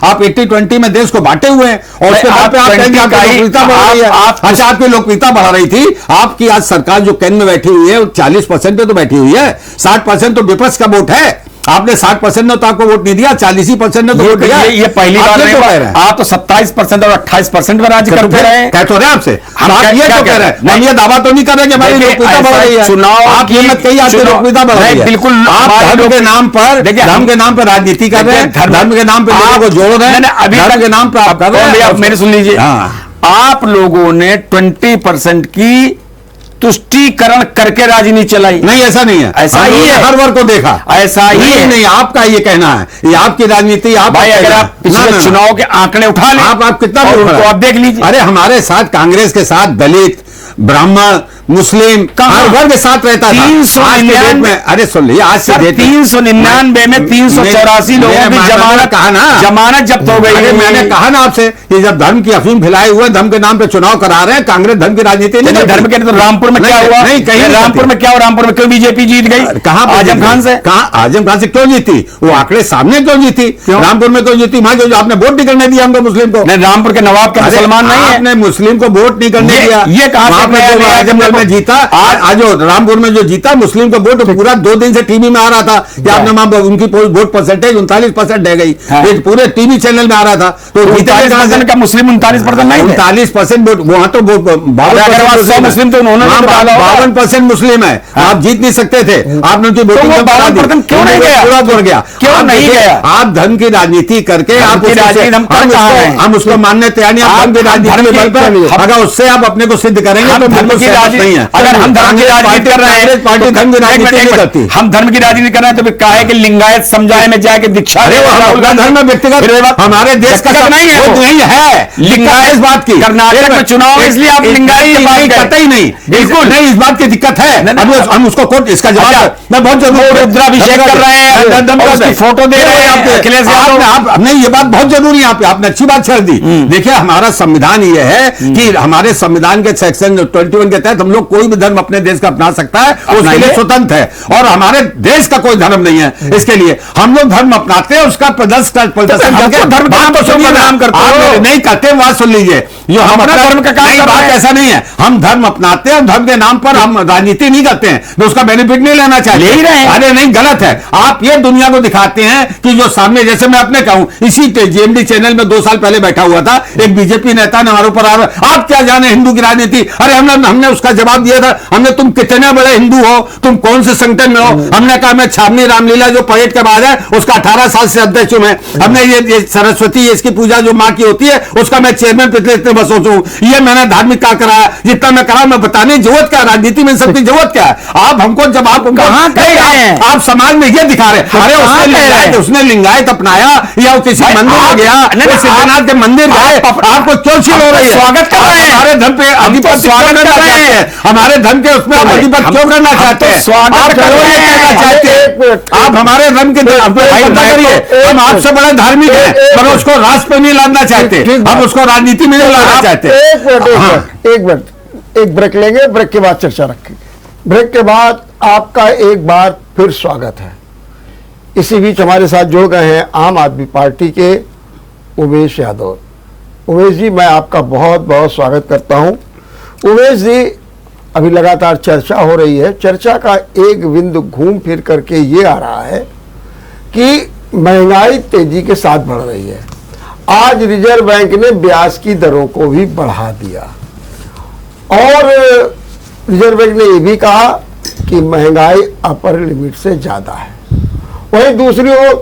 आप 80-20 में देश को बांटे हुए हैं और उसके बाद पे आप कहेंगे आपकी लोकप्रियता बढ़ रही है। अच्छा, आपकी लोकप्रियता बढ़ रही थी। आपकी आज सरकार जो केंद्र में बैठी हुई है वो 40% पे तो बैठी हुई है, 60% तो विपक्ष का वोट है। आपने 60% ने तो आपको वोट नहीं दिया, 40% ने तो वोट दिया। ये पहली बार नहीं कह रहे हैं। आप तो 27% और 28% पर राज्य करते रहे। कह तो रहे आपसे, आप ये तो कह रहे हैं। हम ये दावा तो नहीं कर रहे कि हमारी लोकप्रियता बढ़ रही है। चुनाव आप ये मत कहिए आपकी लोकप्रियता बढ़ रही है। बिल्कुल, आप धर्म के नाम पर, धर्म के नाम पर राजनीति कर रहे हैं, धर्म के नाम पर लोगों को जोड़ रहे हैं, धर्म के नाम पर आप कर रहे हैं। मेरे सुन लीजिए, आप लोगों ने 20% की तुष्टीकरण करके राजनीति चलाई। नहीं, ऐसा नहीं है। ऐसा ही है, हर वर्ग को देखा। ऐसा ही है। नहीं, आपका ये कहना है, ये आपकी राजनीति। आप भाई, अगर आप पिछले चुनाव के आंकड़े उठा लें, आप कितना आप देख लीजिए। अरे हमारे साथ, कांग्रेस के साथ दलित, ब्राह्मण, मुस्लिम, हर वर्ग साथ रहता था। 399 में, अरे सुन लीजिए, आज से 399 में 384 लोगों की जमानत, कहा ना, जमानत जब्त हो गई। मैंने कहा ना आपसे कि जब धर्म की अफीम फैलाए हुए, धर्म के नाम पे चुनाव करा रहे हैं, कांग्रेस धर्म की राजनीति नहीं करती। धर्म के तो रामपुर में क्या हुआ? नहीं, कहीं रामपुर में क्या हुआ? रामपुर में क्यों बीजेपी जीत गई? कहां? आजम खान से। कहां आजम खान से क्यों जीती? वो आंकड़े सामने क्यों जीती? रामपुर में क्यों जीती? वहां जो आपने वोट नहीं करने दिया हमको, मुस्लिम को। रामपुर के नवाब के मुसलमान नहीं है, आपने मुस्लिम को वोट नहीं करने दिया। ये कहां से आजमगढ़ में जीता? आज रामपुर में जो जीता, मुस्लिम को वोट पूरा 2 दिन से टीवी में आ रहा था कि आपने उनकी वोट परसेंटेज 39% रह गई। पूरे टीवी चैनल में आ रहा था। तो 39% का मुस्लिम 39% नहीं, 39% वोट वहां तो 52% मुस्लिम तो उन्होंने 52% मुस्लिम है। आप जीत नहीं सकते थे। आपने उनकी वोटिंग क्यों नहीं गया? पूरा जुड़ गया। क्यों नहीं गया? आप धर्म की राजनीति करके हम उसको मानने तैयार नहीं। आप धर्म की राजनीति, अगर उससे आप अपने को सिद्ध करेंगे तो धर्म की राजनीति नहीं है। अगर हम धर्म की राजनीति कर रहे हैं, पार्टी धर्म की राजनीति नहीं करती। हम धर्म की राजनीति कर रहे हैं तो फिर काहे कि लिंगायत समुदाय में जाके दीक्षा, धर्म व्यक्तिगत हमारे देश का नहीं है, नहीं है लिंगायत बात की। कर्नाटक में चुनाव इसलिए आप लिंगायत करते ही नहीं, बिल्कुल नहीं, इस बात की दिक्कत है। हम उसको कोर्ट, इसका जवाब मैं बहुत जरूरी, रुद्राभिषेक कर रहे हैं, फोटो दे रहे हैं अखिलेश यादव। नहीं, ये बात बहुत जरूरी है। आपने अच्छी बात छेड़ दी। देखिए, हमारा संविधान ये है कि हमारे संविधान के सेक्शन 21 के तहत हम लोग कोई भी धर्म अपने देश का अपना सकता है, उसके लिए स्वतंत्र है। और हमारे देश का कोई धर्म नहीं है। इसके लिए हम लोग धर्म अपनाते हैं, उसका प्रदर्शन करके धर्म का नाम करते हैं। नहीं करते, बात सुन लीजिए, जो हम अपना धर्म का काम, बात ऐसा नहीं है। हम धर्म अपनाते हैं, धर्म के नाम पर हम राजनीति नहीं करते हैं, तो उसका बेनिफिट नहीं लेना चाहिए। ले रहे हैं। अरे नहीं, गलत है। आप ये दुनिया को दिखाते हैं कि जो सामने, जैसे मैं अपने कहूं, इसी जीएमडी चैनल में 2 साल पहले बैठा हुआ था एक बीजेपी नेता ने हमारे ऊपर आप क्या जाने हिंदू की राजनीति। अरे हमने उसका जवाब दिया था, हमने तुम कितने बड़े हिंदू हो, तुम कौन से संगठन में हो। हमने कहा मैं छावनी रामलीला जो परेड के बाद है उसका 18 साल से अध्यक्ष हूं मैं। हमने ये सरस्वती इसकी पूजा जो माँ की होती है उसका मैं चेयरमैन पिछले इतने वर्षों से हूं। ये मैंने धार्मिक कार्य कराया, जितना मैं करा मैं बताने जरूरत क्या, राजनीति में सबकी जरूरत क्या है। आप हमको जब आप समाज में ये दिखा रहे, अरे उसने लिंगायत अपनाया या किसी मंदिर में गया, सिद्धनाथ के मंदिर गए, आपको क्यों छीन हो रही है? स्वागत कर रहे हैं, हमारे धर्म पे अधिपत स्वागत करना चाहते हैं, हमारे धर्म के उसमें आप अधिपत क्यों करना चाहते हैं? स्वागत करना चाहते हैं आप हमारे धर्म के करिए। हम आपसे बड़े धार्मिक हैं, पर उसको राष्ट्र पे नहीं लाना चाहते, हम उसको राजनीति में नहीं लाना चाहते। एक मिनट, एक ब्रेक लेंगे, ब्रेक के बाद चर्चा रखेंगे। ब्रेक के बाद आपका एक बार फिर स्वागत है। इसी बीच हमारे साथ जुड़ गए हैं आम आदमी पार्टी के उमेश यादव। उमेश जी, मैं आपका बहुत बहुत स्वागत करता हूं। उमेश जी, अभी लगातार चर्चा हो रही है, चर्चा का एक बिंदु घूम फिर करके ये आ रहा है कि महंगाई तेजी के साथ बढ़ रही है। आज रिजर्व बैंक ने ब्याज की दरों को भी बढ़ा दिया और रिजर्व बैंक ने यह भी कहा कि महंगाई अपर लिमिट से ज्यादा है। वहीं दूसरी ओर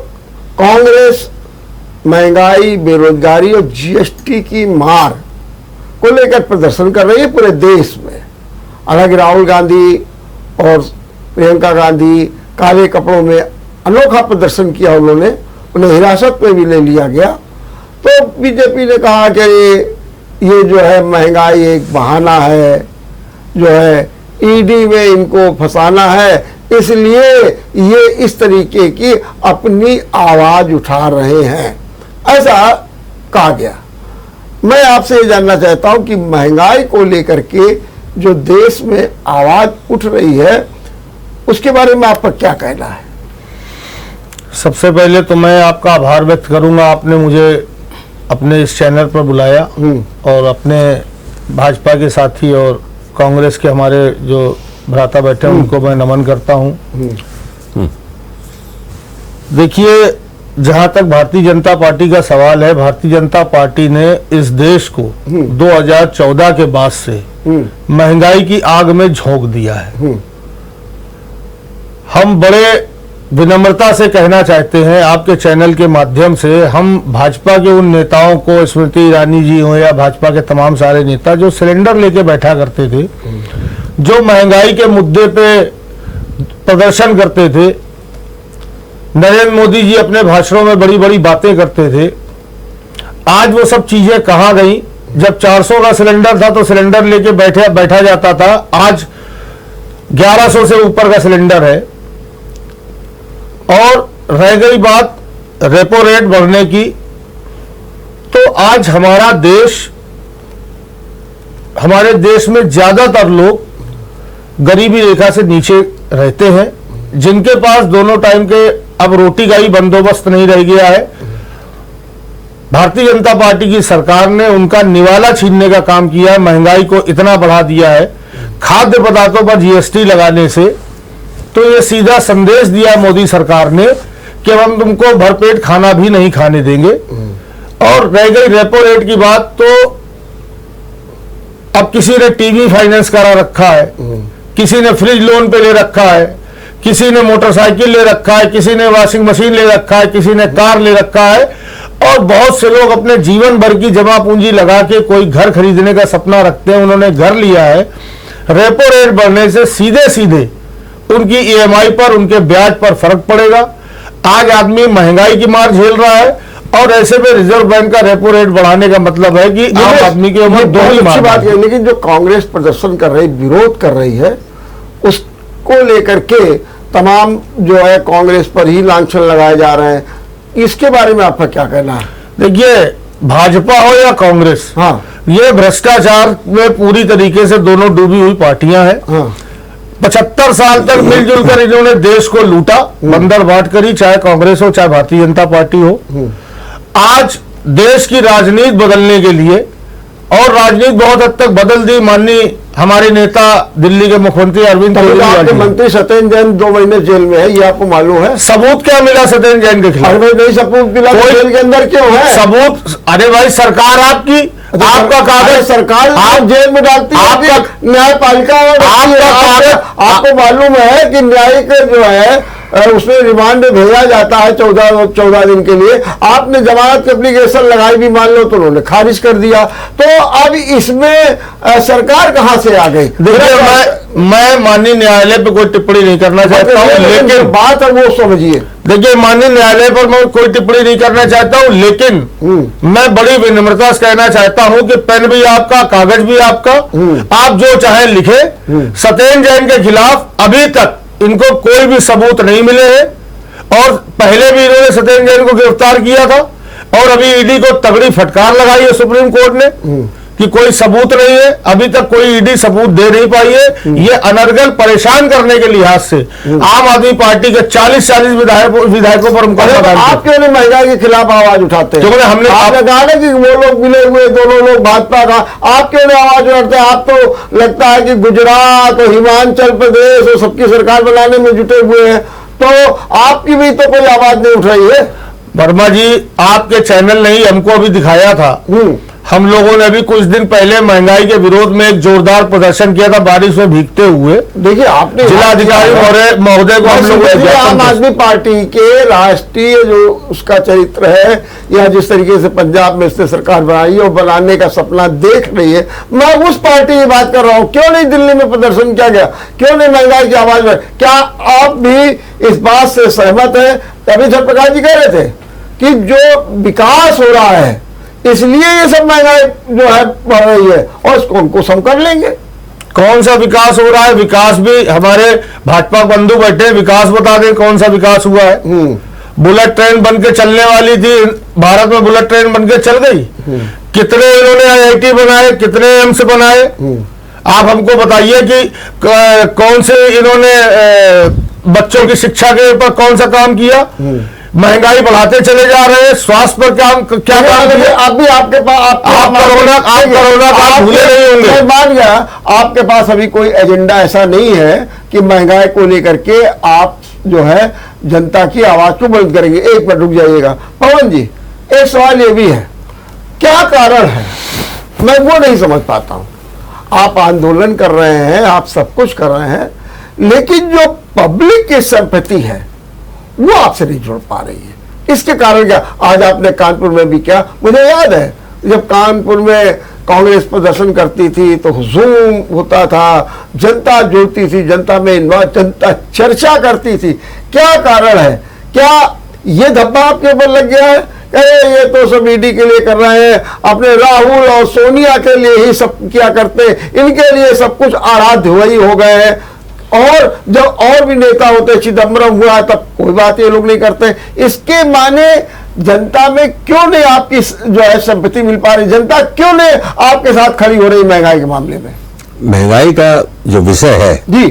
कांग्रेस महंगाई, बेरोजगारी और जीएसटी की मार को लेकर प्रदर्शन कर रही है पूरे देश में। हालांकि राहुल गांधी और प्रियंका गांधी काले कपड़ों में अनोखा प्रदर्शन किया उन्होंने, उन्हें हिरासत में भी ले लिया गया। तो बीजेपी ने कहा कि ये जो है महंगाई एक बहाना है, जो है ईडी में इनको फंसाना है, इसलिए ये इस तरीके की अपनी आवाज उठा रहे हैं, ऐसा कहा गया। मैं आपसे ये जानना चाहता हूं कि महंगाई को लेकर के जो देश में आवाज उठ रही है उसके बारे में आपका क्या कहना है? सबसे पहले तो मैं आपका आभार व्यक्त करूंगा, आपने मुझे अपने इस चैनल पर बुलाया और अपने भाजपा के साथी और कांग्रेस के हमारे जो भ्राता बैठे हैं उनको मैं नमन करता हूं। देखिए, जहां तक भारतीय जनता पार्टी का सवाल है, भारतीय जनता पार्टी ने इस देश को 2014 के बाद से महंगाई की आग में झोंक दिया है। हम बड़े विनम्रता से कहना चाहते हैं आपके चैनल के माध्यम से, हम भाजपा के उन नेताओं को, स्मृति ईरानी जी हो या भाजपा के तमाम सारे नेता जो सिलेंडर लेके बैठा करते थे, जो महंगाई के मुद्दे पे प्रदर्शन करते थे, नरेंद्र मोदी जी अपने भाषणों में बड़ी बड़ी बातें करते थे, आज वो सब चीजें कहां गई? जब 400 का सिलेंडर था तो सिलेंडर लेके बैठा जाता था, आज 1100 से ऊपर का सिलेंडर है। और रह गई बात रेपो रेट बढ़ने की, तो आज हमारे देश में ज्यादातर लोग गरीबी रेखा से नीचे रहते हैं, जिनके पास दोनों टाइम के अब रोटी का ही बंदोबस्त नहीं रह गया है। भारतीय जनता पार्टी की सरकार ने उनका निवाला छीनने का काम किया है, महंगाई को इतना बढ़ा दिया है। खाद्य पदार्थों पर जीएसटी लगाने से तो ये सीधा संदेश दिया मोदी सरकार ने कि हम तुमको भरपेट खाना भी नहीं खाने देंगे। और रह गई रेपो रेट की बात, तो अब किसी ने टीवी फाइनेंस करा रखा है, किसी ने फ्रिज लोन पे ले रखा है, किसी ने मोटरसाइकिल ले रखा है, किसी ने वॉशिंग मशीन ले रखा है, किसी ने कार ले रखा है, और बहुत से लोग अपने जीवन भर की जमा पूंजी लगा के कोई घर खरीदने का सपना रखते हैं, उन्होंने घर लिया है। रेपो रेट बढ़ने से सीधे सीधे उनकी ईएमआई पर, उनके ब्याज पर फर्क पड़ेगा। आज आदमी महंगाई की मार झेल रहा है, और ऐसे में रिजर्व बैंक का रेपो रेट बढ़ाने का मतलब है कि आम आदमी के ऊपर दो ही मार। बात है, लेकिन जो कांग्रेस प्रदर्शन कर रही, विरोध कर रही है, उसको लेकर के तमाम जो है कांग्रेस पर ही लांछन लगाए जा रहे हैं, इसके बारे में आपका क्या कहना है? देखिए, भाजपा हो या कांग्रेस, हाँ, ये भ्रष्टाचार में पूरी तरीके से दोनों डूबी हुई पार्टियां हैं। हाँ, 75 साल तक मिलजुल कर इन्होंने देश को लूटा, बंदर बांट करी, चाहे कांग्रेस हो चाहे भारतीय जनता पार्टी हो। आज देश की राजनीति बदलने के लिए, और राजनीति बहुत हद तक बदल दी, माननीय हमारे नेता दिल्ली के मुख्यमंत्री अरविंद केजरीवाल जी। मंत्री सत्येंद्र जैन 2 महीने जेल में है, ये आपको मालूम है? सबूत क्या मिला सत्येंद्र जैन के खिलाफ? नहीं सबूत मिला, जेल के अंदर क्यों है सबूत? अरे भाई, सरकार आपकी, आपका कागज, सरकार आप जेल में डालती है, आपका न्यायपालिका, आपको मालूम है कि न्यायिक जो है उसमें रिमांड भेजा जाता है 14 दिन के लिए। आपने जमानत की एप्लीकेशन लगाई भी, मान लो, तो उन्होंने खारिज कर दिया। तो अब इसमें सरकार कहां से आ गई? देखिए, मैं माननीय न्यायालय पे कोई टिप्पणी नहीं करना चाहता हूं, लेकिन बात है वो समझिए। देखिए, माननीय न्यायालय पर मैं कोई टिप्पणी नहीं करना चाहता हूं, लेकिन मैं बड़ी विनम्रता से कहना चाहता हूं कि पेन भी आपका, कागज भी आपका, आप जो चाहे लिखे। सत्येंद्र जैन के खिलाफ अभी तक इनको कोई भी सबूत नहीं मिले हैं, और पहले भी इन्होंने सत्येंद्र जैन को गिरफ्तार किया था, और अभी ईडी को तगड़ी फटकार लगाई है सुप्रीम कोर्ट ने कि कोई सबूत नहीं है। अभी तक कोई ईडी सबूत दे नहीं पाई है। ये अनर्गल परेशान करने के लिहाज से आम आदमी पार्टी के 40 विधायकों पर आप क्यों नहीं महंगाई के खिलाफ आवाज उठाते हैं? क्योंकि हमने आपने कहा ना कि वो लोग मिले हुए, दोनों लोग भाजपा का, आप क्यों नहीं आवाज उठाते? आप तो लगता है कि गुजरात और हिमाचल प्रदेश और सबकी सरकार बनाने में जुटे हुए हैं, तो आपकी भी तो कोई आवाज नहीं उठ रही है। वर्मा जी, आपके चैनल ने ही हमको अभी दिखाया था हम लोगों ने भी कुछ दिन पहले महंगाई के विरोध में एक जोरदार प्रदर्शन किया था, बारिश में भीगते हुए। देखिए आपने जिलाधिकारी महोदय को हम लोग आम आदमी पार्टी के राष्ट्रीय जो उसका चरित्र है, या जिस तरीके से पंजाब में इसने सरकार बनाई और बनाने का सपना देख रही है, मैं उस पार्टी की बात कर रहा हूं। क्यों नहीं दिल्ली में प्रदर्शन किया गया? क्यों नहीं महंगाई की आवाज में? क्या आप भी इस बात से सहमत है? तभी जयप्रकाश जी कह रहे थे कि जो विकास हो रहा है इसलिए ये सब महंगाई जो है बढ़ रही है, और इसको उनको सम कर लेंगे। कौन सा विकास हो रहा है? विकास भी हमारे भाजपा बंधु बैठे, विकास बता दें कौन सा विकास हुआ है। बुलेट ट्रेन बन के चलने वाली थी, भारत में बुलेट ट्रेन बन के चल गई। कितने इन्होंने IIT बनाए, कितने एम्स बनाए? आप हमको बताइए कि कौन से इन्होंने बच्चों की शिक्षा के ऊपर कौन सा काम किया? महंगाई बढ़ाते चले जा रहे हैं। स्वास्थ्य पर क्या काम किया? आप भी आपके पास आप कोरोना का भूले नहीं होंगे। मैं मान गया आपके पास अभी कोई एजेंडा ऐसा नहीं है कि महंगाई को लेकर के आप जो है जनता की आवाज को बुलंद करेंगे। एक मिनट रुक जाइएगा पवन जी, एक सवाल ये भी है, क्या कारण है? मैं वो नहीं समझ पाता हूं। आप आंदोलन कर रहे हैं, आप सब कुछ कर रहे हैं, लेकिन जो पब्लिक की संपत्ति है वो आपसे नहीं जुड़ पा रही है। इसके कारण क्या? आज आपने कानपुर में भी क्या, मुझे याद है जब कानपुर में कांग्रेस प्रदर्शन करती थी तो हुजूम होता था, जनता जुड़ती थी, जनता में इन्वॉल्व, जनता चर्चा करती थी। क्या कारण है? क्या ये धब्बा आपके ऊपर लग गया है? अरे ये तो सब ईडी के लिए कर रहे हैं, अपने राहुल और सोनिया के लिए ही सब किया करते, इनके लिए सब कुछ आराध्य वही हो गए हैं। और जब और भी नेता होते, चिदम्बरम हुआ, तब कोई बात ये लोग नहीं करते। इसके माने जनता में क्यों नहीं आपकी जो है संपत्ति मिल पा रही? जनता क्यों नहीं आपके साथ खड़ी हो रही महंगाई के मामले में? महंगाई का जो विषय है जी,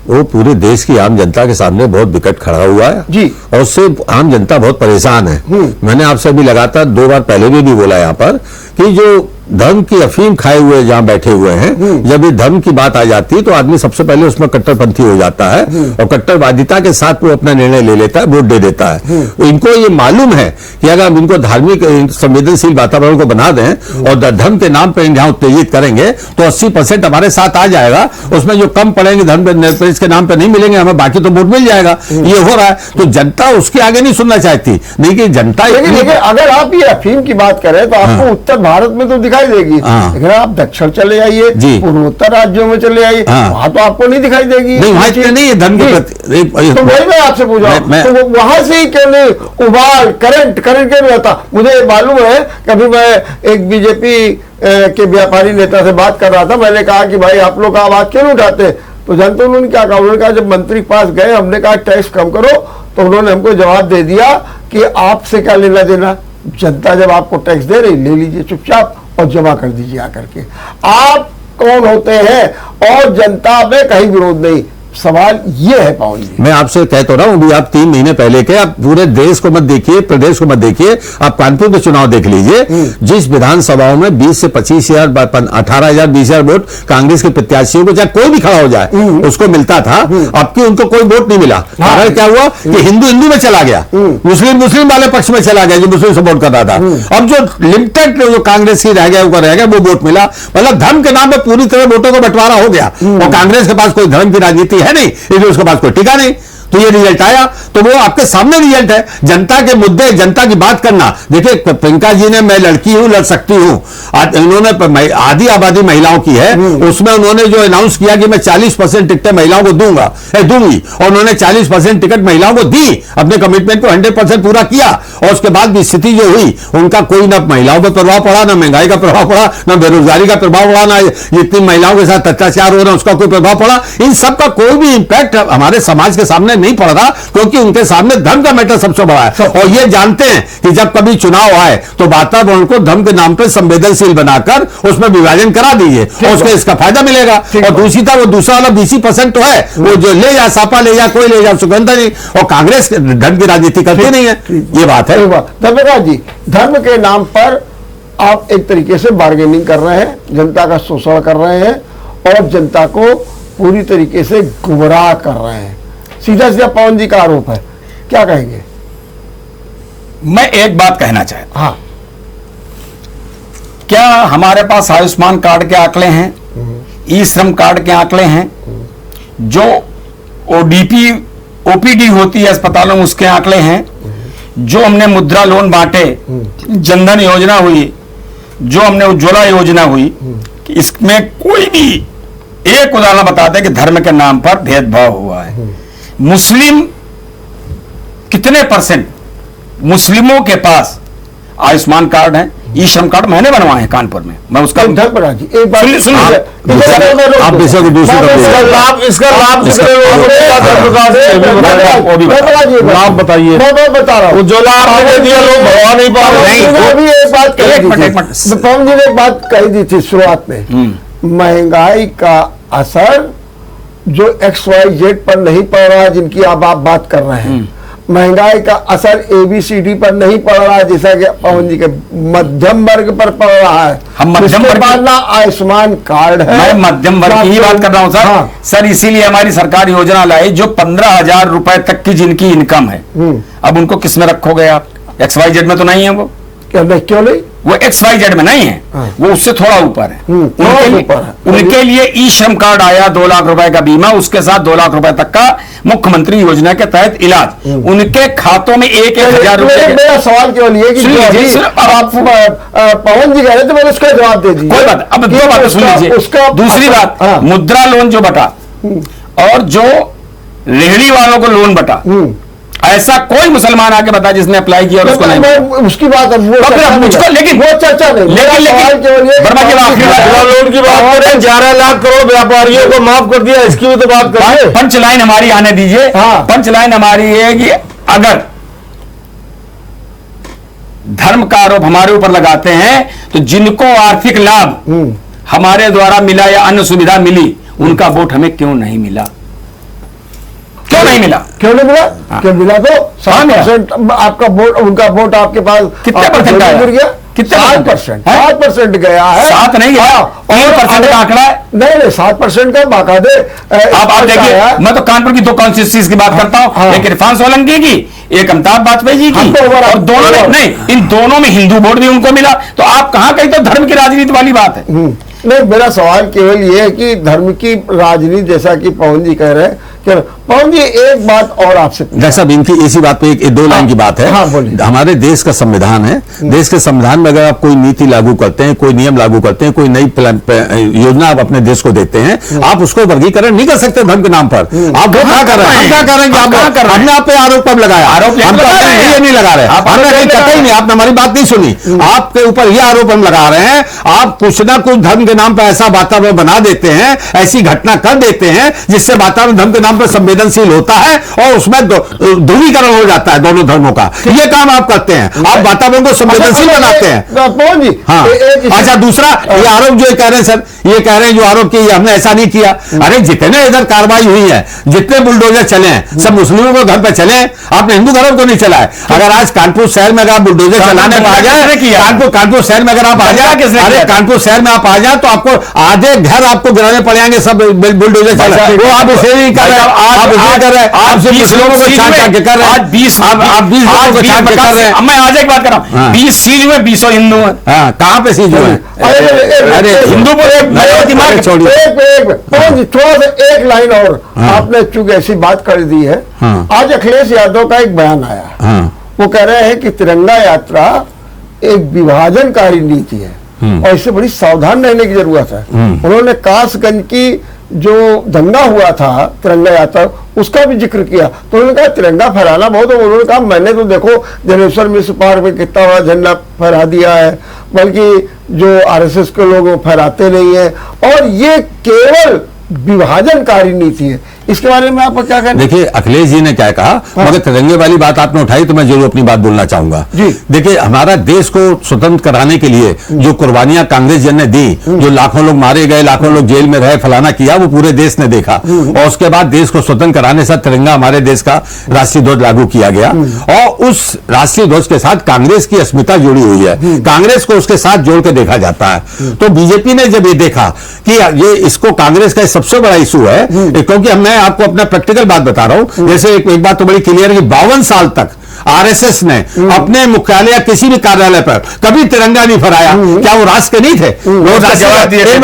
वो पूरे देश की आम जनता के सामने बहुत विकट खड़ा हुआ है जी, और उससे आम जनता बहुत परेशान है। मैंने आपसे भी लगातार 2 बार पहले भी बोला यहाँ पर कि जो धर्म की अफीम खाए हुए जहां बैठे हुए हैं, जब ये धर्म की बात आ जाती है तो आदमी सबसे पहले उसमें कट्टरपंथी हो जाता है और कट्टरवादिता के साथ वो अपना निर्णय ले लेता है, वोट दे देता है। इनको ये मालूम है कि अगर हम इनको धार्मिक संवेदनशील वातावरण को बना दें और धर्म के नाम पर यहाँ उत्तेजित करेंगे तो 80% हमारे साथ आ जाएगा। उसमें जो कम पड़ेंगे धर्म निरपेक्ष के नाम पर नहीं मिलेंगे हमें, बाकी तो वोट मिल जाएगा। ये हो रहा है, तो जनता उसके आगे नहीं सुनना चाहती। नहीं कि जनता, लेकिन अगर आप ये अफीम की बात करें तो आपको उत्तर भारत में तो दिखाई देगी, लेकिन आप दक्षिण चले आइए, पूर्वोत्तर राज्यों में चले आइए, वहां तो आपको नहीं दिखाई देगी। नहीं, वहां इतने नहीं है धर्म के प्रति। तो वही मैं आपसे पूछ रहा हूं, तो वहां से ही क्यों नहीं उबाल करंट क्यों नहीं होता? मुझे मालूम है, कभी मैं एक बीजेपी के व्यापारी नेता से बात कर रहा था, मैंने कहा कि भाई आप लोग आवाज क्यों नहीं उठाते? तो जानते उन्होंने क्या कहा? उन्होंने कहा जब मंत्री के पास गए, हमने कहा टैक्स कम करो, तो उन्होंने हमको जवाब दे दिया कि आपसे क्या लेना देना, जनता जब आपको टैक्स दे रही ले लीजिए चुपचाप और जमा कर दीजिए आकर के। आप कौन होते हैं? और जनता में कहीं विरोध नहीं। सवाल ये है पवन जी, मैं आपसे कह तो रहा हूं, अभी आप 3 महीने पहले के, आप पूरे देश को मत देखिए, प्रदेश को मत देखिए, आप कानपुर के चुनाव देख लीजिए। जिस विधानसभाओं में 20 से 25,000, 18,000, 20,000 वोट कांग्रेस के प्रत्याशियों को, चाहे कोई भी खड़ा हो जाए, उसको मिलता था। अब की उनको कोई वोट नहीं मिला। अगर क्या हुआ कि हिंदू हिंदू में चला गया, मुस्लिम मुस्लिम वाले पक्ष में चला गया जो मुस्लिम सपोर्ट कर रहा था। अब जो लिमिटेड जो कांग्रेस की रह गया वो वोट मिला। मतलब धर्म के नाम पर पूरी तरह वोटों का बंटवारा हो गया और कांग्रेस के पास कोई धर्म की राजनीति है नहीं, इसलिए उसके पास कोई टिका नहीं। तो ये रिजल्ट आया, तो वो आपके सामने रिजल्ट है। जनता के मुद्दे, जनता की बात करना। देखिए प्रियंका जी ने मैं लड़की हूं, लड़ सकती हूं, इन्होंने आधी आबादी महिलाओं की है, उसमें उन्होंने जो अनाउंस किया कि मैं 40% टिकटें महिलाओं को दूंगी, और उन्होंने 40% टिकट महिलाओं को दी, अपने कमिटमेंट को 100% पूरा किया। और उसके बाद भी स्थिति जो हुई, उनका कोई ना महिलाओं पर प्रभाव पड़ा, ना महंगाई का प्रभाव पड़ा, ना बेरोजगारी का प्रभाव पड़ा, ना जितनी महिलाओं के साथ अत्याचार हो रहा है उसका कोई प्रभाव पड़ा। इन सबका कोई भी इंपैक्ट हमारे समाज के सामने नहीं पड़ रहा, क्योंकि उनके सामने धर्म का मैटर सबसे बड़ा है। और ये जानते हैं कि जब कभी चुनाव आए तो वातावरण को धर्म के नाम पर संवेदनशील बनाकर उसमें विभाजन करा दीजिए और उसको इसका फायदा मिलेगा। और दूसरी तरफ वो दूसरा वाला 20% तो है, वो जो ले जा, सापा ले जा, कोई ले जा, सुगंधा नहीं। और कांग्रेस धर्म की राजनीति करती नहीं है, ये बात है। धन्यवाद जी। धर्म के नाम पर आप एक तरीके से बार्गेनिंग कर रहे हैं, जनता का शोषण कर रहे हैं और जनता को पूरी तरीके से गुमराह कर रहे हैं। सीधा सीधा पवन जी का आरोप है, क्या कहेंगे? मैं एक बात कहना चाहता, हाँ, क्या हमारे पास आयुष्मान कार्ड के आंकड़े हैं, ई श्रम कार्ड के आंकड़े हैं, जो ओडीपी ओपीडी होती है अस्पतालों में उसके आंकड़े हैं, जो हमने मुद्रा लोन बांटे, जनधन योजना हुई, जो हमने उज्ज्वला योजना हुई, कि इसमें कोई भी एक उदाहरण बताते कि धर्म के नाम पर भेदभाव हुआ है। मुस्लिम कितने परसेंट मुस्लिमों के पास आयुष्मान कार्ड है, ई श्रम कार्ड मैंने बनवाए हैं कानपुर में, मैं उसका धर्मराज जी एक बात सुनिए, आप विषय को दूसरे कर इसका दिया। लाभ कितने लोगों को लाभ बताइए। मैं बता रहा हूँ, उज्ज्वला आपने दे दिया, लोग भरवा नहीं पा रहे। अभी एक बात कही एक दी मिनट, थी। एक मिनट। पवन जी ने एक बात कही दी थी शुरुआत में, महंगाई का असर जो XYZ पर नहीं पड़ रहा है, जिनकी अब आप बात कर रहे हैं, महंगाई का असर ABCD पर नहीं पड़ रहा है, जैसा कि पवन जी के मध्यम वर्ग पर पड़ रहा है। हम मध्यम उसके वर्ग बाद ना आयुष्मान कार्ड है। मैं मध्यम वर्ग की ही बात कर रहा हूं सर। हाँ। सर इसीलिए हमारी सरकार योजना लाई, जो 15,000 रुपए तक की जिनकी इनकम है, अब उनको किस में रखोगे आप? XYZ में तो नहीं है वो, क्यों नहीं? वो XYZ में नहीं है, वो उससे थोड़ा ऊपर है। थोड़ा ऊपर है। उनके लिए ई श्रम कार्ड आया, 2 लाख रुपए का बीमा, उसके साथ 2 लाख रुपए तक का मुख्यमंत्री योजना के तहत इलाज, उनके खातों में 1,000 रुपए। मेरा सवाल केवल ये कि सुन जो लीजिए, अभी सिर्फ आप पवन जी कह रहे थे, मैंने उसका जवाब दे दिया। कोई बात, अब दो बातें सुन लीजिए। उसका दूसरी बात, हाँ। मुद्रा लोन जो बटा और जो रेहड़ी वालों को लोन बटा, ऐसा कोई मुसलमान आके बता जिसने अप्लाई किया और उसको नहीं मिला। उसकी बात है, वो तो फिर चर्चा अब मुझको, नहीं है। लेकिन वो चर्चा नहीं, मेरा सवाल केवल ये वर्मा जी, कि आखिरी बात, मुद्रा लोन की बात करें, 11 लाख करोड़ व्यापारियों को माफ कर दिया, इसकी भी तो बात करिए। पंच लाइन हमारी आने दीजिए। हाँ। पंच लाइन हमारी है कि अगर धर्म का आरोप हमारे ऊपर लगाते हैं, तो जिनको आर्थिक लाभ हमारे द्वारा मिला या अन्य सुविधा मिली, उनका वोट हमें क्यों नहीं मिला? क्यों नहीं मिला? क्यों नहीं मिला? क्यों मिला? तो 7% आपका वोट, उनका वोट आपके पास कितने परसेंट आया? गिर गया? कितने 7%? है? 7% गया है। 7 नहीं गया, 3% का आंकड़ा है। नहीं 7% का बाकायदे आप देखिए, मैं तो कानपुर की 2 कॉन्स्टिट्यूंसीज की बात करता हूं, हाँ। एक इरफान सोलंकी की, एक अमिताभ वाजपेयी जी की, हम तो और दोनों में नहीं, इन दोनों में हिंदू वोट भी उनको मिला। तो आप कहां कहीं तो धर्म की राजनीति वाली बात है। नहीं, मेरा सवाल केवल ये है कि धर्म की राजनीति, जैसा कि पवन जी कह रहे हैं, पवन जी एक बात और आपसे डॉक्टर साहब, इनकी इसी बात पे एक 2 लाइन की बात है। हाँ, बोलिए। हमारे देश का संविधान है, देश के संविधान में अगर आप कोई नीति लागू करते हैं, कोई नियम लागू करते हैं, कोई नई योजना आप अपने देश को देते हैं, आप उसको वर्गीकरण नहीं कर सकते धर्म के नाम पर। आप वो क्या कर रहे हैं? हम क्या कर रहे हैं कि हमने आप पे आरोप कब लगाया? आरोप हम तो ये नहीं लगा रहे, हमने कहीं कतई नहीं, आपने हमारी बात नहीं सुनी। आपके ऊपर ये आरोप हम लगा रहे हैं, आप कुछ ना कुछ धर्म के नाम पर ऐसा वातावरण बना देते हैं, ऐसी घटना कर देते हैं जिससे वातावरण धर्म के नाम पर संवेदनशील होता है और उसमें ध्रुवीकरण हो जाता है दोनों धर्मों का। ये काम आप करते हैं, आप वातावरण को संवेदनशील बनाते हैं। पवन जी, हाँ। अच्छा, दूसरा ये आरोप जो कह रहे हैं सर, ये कह रहे हैं जो आरोप किए हमने ऐसा नहीं किया। अरे जितने इधर कार्रवाई हुई है, जितने बुलडोजर चले हैं, सब मुस्लिमों के घर पे चले, आपने हिंदू घरों को नहीं चलाए। अगर आज कानपुर शहर में अगर आप बुलडोजर चलाने में आ जाए, कानपुर शहर में अगर आप आ जाए, अरे कानपुर शहर में आप आ जाए तो आपको आधे घर आपको गिराने पड़ जाएंगे, सब बुलडोजर चला। वो आप इसे नहीं कर रहे, आप इसे कर रहे हैं, आप 20 लोगों को छांट के कर रहे हैं। आज 20 आप 20 लोगों को छांट के कर रहे हैं। मैं आज एक बात कर रहा हूं, 20 सीज हुए, 20 हिंदू है। हाँ, कहाँ पे सीज हुए? अरे हिंदू दिमाग छोड़िए। पवन जी, थोड़ा सा एक लाइन और, आपने चूंकि ऐसी बात कर दी है। हाँ। आज अखिलेश यादव का एक बयान आया, हाँ, वो कह रहे हैं कि तिरंगा यात्रा एक विभाजनकारी नीति है और इससे बड़ी सावधान रहने की जरूरत है। उन्होंने कासगंज की जो दंगा हुआ था तिरंगा यात्रा, उसका भी जिक्र किया। तो उन्होंने कहा तिरंगा फहराना बहुत है। उन्होंने कहा मैंने तो देखो जनेश्वर मिश्र पार्क में कितना बड़ा झंडा फहरा दिया है, बल्कि जो आरएसएस के लोग वो फहराते नहीं है, और ये केवल विभाजनकारी नीति है। इसके बारे में आपका क्या कहना? देखिए, अखिलेश जी ने क्या कहा, मगर तिरंगे वाली बात आपने उठाई तो मैं जरूर अपनी बात बोलना चाहूंगा। जी। देखिए, हमारा देश को स्वतंत्र कराने के लिए जो कुर्बानियां कांग्रेस जी ने दी, जो लाखों लोग मारे गए, लाखों लोग जेल में रहे, फलाना किया, वो पूरे देश ने देखा। और उसके बाद देश को स्वतंत्र कराने से तिरंगा हमारे देश का राष्ट्रीय ध्वज लागू किया गया, और उस राष्ट्रीय ध्वज के साथ कांग्रेस की अस्मिता जुड़ी हुई है। कांग्रेस को उसके साथ जोड़ के देखा जाता है। तो बीजेपी ने जब ये देखा कि ये इसको कांग्रेस का सबसे बड़ा इशू है, क्योंकि मैं आपको अपना प्रैक्टिकल बात बता रहा हूं। जैसे एक बात तो बड़ी क्लियर है कि 52 साल तक आरएसएस ने अपने मुख्यालय या किसी भी कार्यालय पर कभी तिरंगा नहीं फहराया, क्या वो राष्ट्र के नहीं थे? वो जवाब दिए थे।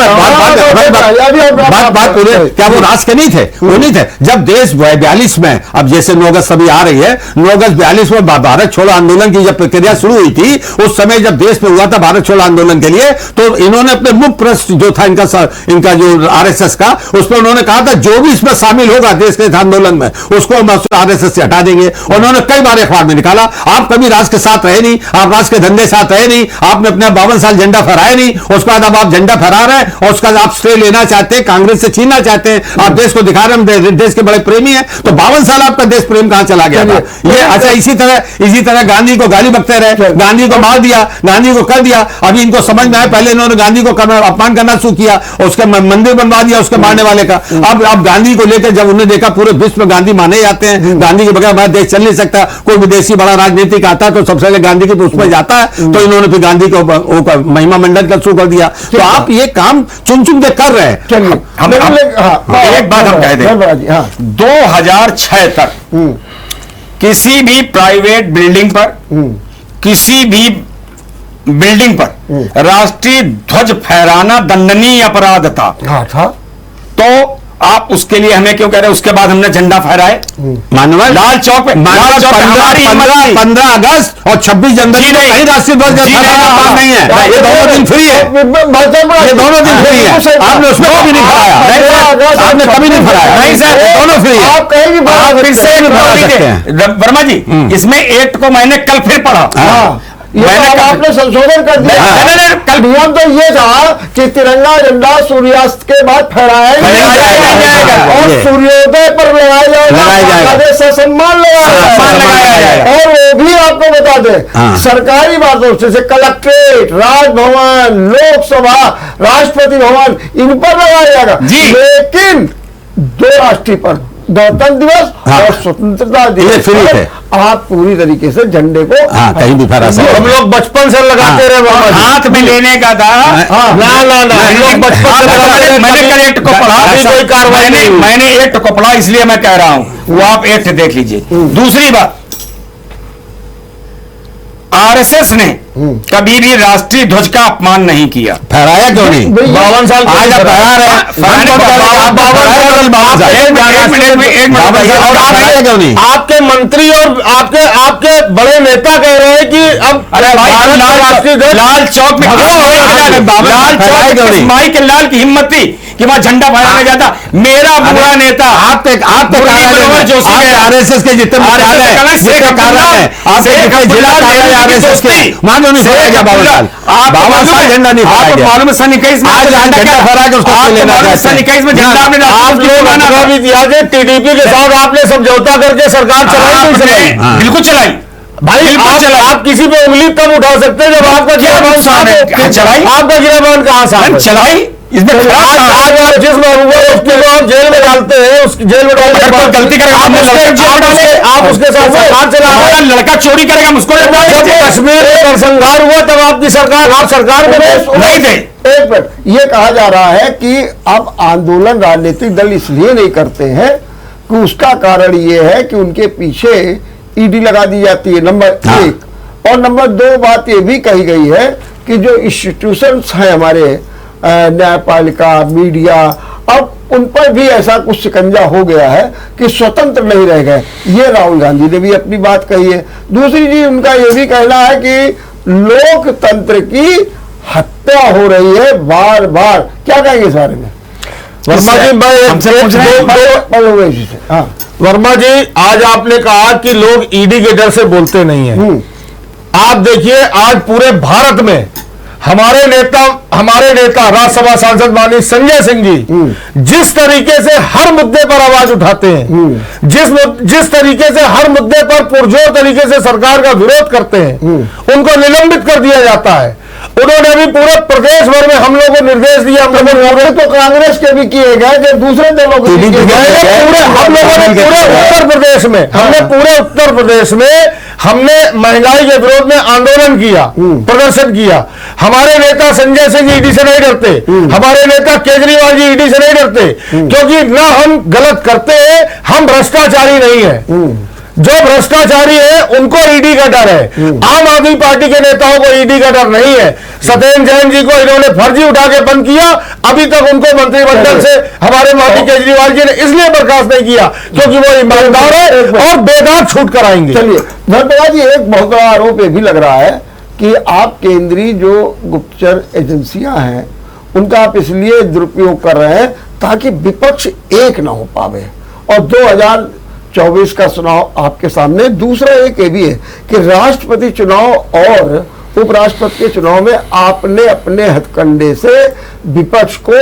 बात पूरे, क्या वो राष्ट्र के नहीं थे? वो नहीं थे। जब देश 42 में, अब जैसे 9 अगस्त अभी आ रही है, 9 अगस्त 42 में भारत छोड़ो आंदोलन की जब प्रक्रिया शुरू हुई थी, उस समय जब देश में हुआ था भारत छोड़ो आंदोलन के लिए, तो इन्होंने अपने मुख्य प्रश्न जो था इनका जो आरएसएस का, उस पर उन्होंने कहा था जो भी इसमें शामिल होगा देश के आंदोलन में, उसको हम आरएसएस से हटा देंगे। उन्होंने कई बार अखबार में निकाला, आप कभी राष्ट्र के साथ रहे नहीं, आप राष्ट्र के धंधे साथ रहे नहीं, आपने अपने 52 साल झंडा फहराया नहीं, उसके बाद अब आप झंडा फहरा रहे हैं और उसका आप श्रेय लेना चाहते हैं, कांग्रेस से छीनना चाहते हैं, आप देश को दिखा रहे हैं देश के बड़े प्रेमी हैं, तो 52 साल आपका देश प्रेम कहां चला गया था? ये अच्छा, इसी तरह गांधी को गाली बकते रहे, गांधी को मार दिया, गांधी को कर दिया। अभी इनको समझ में आया, पहले इन्होंने गांधी को अपमान करना शुरू किया, उसका मंदिर बनवा दिया उसके मारने वाले का। अब गांधी को लेकर जब उन्होंने देखा पूरे विश्व में गांधी माने जाते हैं, गांधी के बगैर हमारा देश चल नहीं सकता, कोई विदेशी बड़ा राजनीतिक आता है तो सबसे पहले गांधी के पुष्प में जाता है, तो इन्होंने फिर गांधी को महिमा मंडन कर शुरू कर दिया। तो आप ये काम चुन चुन के कर रहे हैं। एक बात हम कह दें, 2006 तक किसी भी प्राइवेट बिल्डिंग पर, किसी भी बिल्डिंग पर राष्ट्रीय ध्वज फहराना दंडनीय अपराध था। तो आप उसके लिए हमें क्यों कह रहे हैं उसके बाद हमने झंडा फहराए? मानव लाल चौक पे 15 अगस्त और 26 जनवरी में कहीं राष्ट्रीय ध्वज नहीं है, ये दोनों दिन फ्री है, ये दोनों दिन फ्री है। आपने उसमें कभी नहीं फहराया, आपने कभी नहीं फहराया। नहीं सर, दोनों फ्री है, आप कहीं भी आप फिर से फहरा सकते हैं। वर्मा जी, इसमें एक्ट को मैंने कल फिर पढ़ा, आपने संशोधन कर दिया। कल नियम तो ये था कि तिरंगा झंडा सूर्यास्त के बाद फहराया जाएगा और सूर्योदय पर लगाया जाएगा, से सम्मान लगाया जाएगा। और वो भी आपको बता दें, सरकारी बातों से कलेक्ट्रेट, राजभवन, लोकसभा, राष्ट्रपति भवन, इन पर लगाया जाएगा। लेकिन 2 राष्ट्रीय पर्व, गणतंत्र दिवस और स्वतंत्रता दिवस पर आप पूरी तरीके से झंडे को कहीं भी फहरा सकते। हम लोग बचपन से लगाते रहे, हाथ में लेने का था। ना हम लोग बचपन से मैंने कल एक्ट को पढ़ा, कोई कार्रवाई मैंने एक्ट को पढ़ा, इसलिए मैं कह रहा हूं, वो आप एक्ट देख लीजिए। दूसरी बात, आरएसएस ने कभी भी राष्ट्रीय ध्वज का अपमान नहीं किया। फहराया क्यों नहीं? 52 साल आज आप फहरा रहे हैं, आपके मंत्री और आपके बड़े नेता कह रहे हैं कि अब लाल चौक में माइक लाल की हिम्मत थी कि वहां झंडा फहराने जाता। मेरा बुरा नेता आपके आरएसएस के जितने झंडा नहीं मालूम है सन 21 में टीडीपी के साथ आपने समझौता करके सरकार चलाई, बिल्कुल चलाई भाई। आप किसी पे उंगली तब उठा सकते हैं जब आपका गिराबान चलाई, आपका गिराबान कहां से चलाई? इसमें आज जिस उसके आप जेल में डालते हैं, उसकी जेल में डालते हैं, गलती करेगा आप उसके साथ सरकार चला रहे हैं। लड़का चोरी करेगा उसको कश्मीर में नरसंहार हुआ तब आपकी सरकार, आप सरकार में नहीं थे। एक मिनट, ये कहा जा रहा है कि अब आंदोलन राजनीतिक दल इसलिए नहीं करते हैं कि उसका कारण ये है कि उनके पीछे ईडी लगा दी जाती है, नंबर 1। और नंबर 2 बात ये भी कही गई है कि जो इंस्टीट्यूशंस हैं हमारे, न्यायपालिका, मीडिया, अब उन पर भी ऐसा कुछ शिकंजा हो गया है कि स्वतंत्र नहीं रह गए। ये राहुल गांधी ने भी अपनी बात कही है। दूसरी चीज उनका ये भी कहना है कि लोकतंत्र की हत्या हो रही है बार बार। क्या कहेंगे इस बारे में? वर्मा जी, वर्मा जी, आज आपने कहा कि लोग ईडी के डर से बोलते नहीं है। आप देखिए, आज पूरे भारत में हमारे नेता राज्यसभा सांसद माननीय संजय सिंह जी जिस तरीके से हर मुद्दे पर आवाज उठाते हैं, जिस तरीके से हर मुद्दे पर पुरजोर तरीके से सरकार का विरोध करते हैं, उनको निलंबित कर दिया जाता है। उन्होंने अभी पूरे प्रदेश भर में हम लोगों को निर्देश दिया, हम लोगों तो कांग्रेस के भी किए गए, जो दूसरे दलों के भी किए गए। हम लोगों ने पूरे उत्तर प्रदेश में, पूरे उत्तर प्रदेश में हमने महंगाई के विरोध में आंदोलन किया, प्रदर्शन किया। हमारे नेता संजय सिंह ईडी से नहीं डरते, हमारे नेता केजरीवाल जी ईडी से नहीं डरते, क्योंकि ना हम गलत करते हैं, हम भ्रष्टाचारी नहीं है। जो भ्रष्टाचारी है उनको ईडी का डर है। आम आदमी पार्टी के नेताओं को ईडी का डर नहीं है। सत्येंद्र जैन जी को इन्होंने फर्जी उठा के बंद किया, अभी तक उनको मंत्रिमंडल से हमारे मोदी केजरीवाल जी ने इसलिए बर्खास्त नहीं किया क्योंकि वो ईमानदार है और बेदाग छूट कर आएंगे। चलिए धर्मराज जी, एक बहुत बड़ा आरोप ये भी लग रहा है कि आप केंद्रीय जो गुप्तचर एजेंसियां हैं उनका आप इसलिए दुरुपयोग कर रहे हैं ताकि विपक्ष एक ना हो पावे, और 2024 का चुनाव आपके सामने। दूसरा एक ये भी है कि राष्ट्रपति चुनाव और उपराष्ट्रपति के चुनाव में आपने अपने हथकंडे से विपक्ष को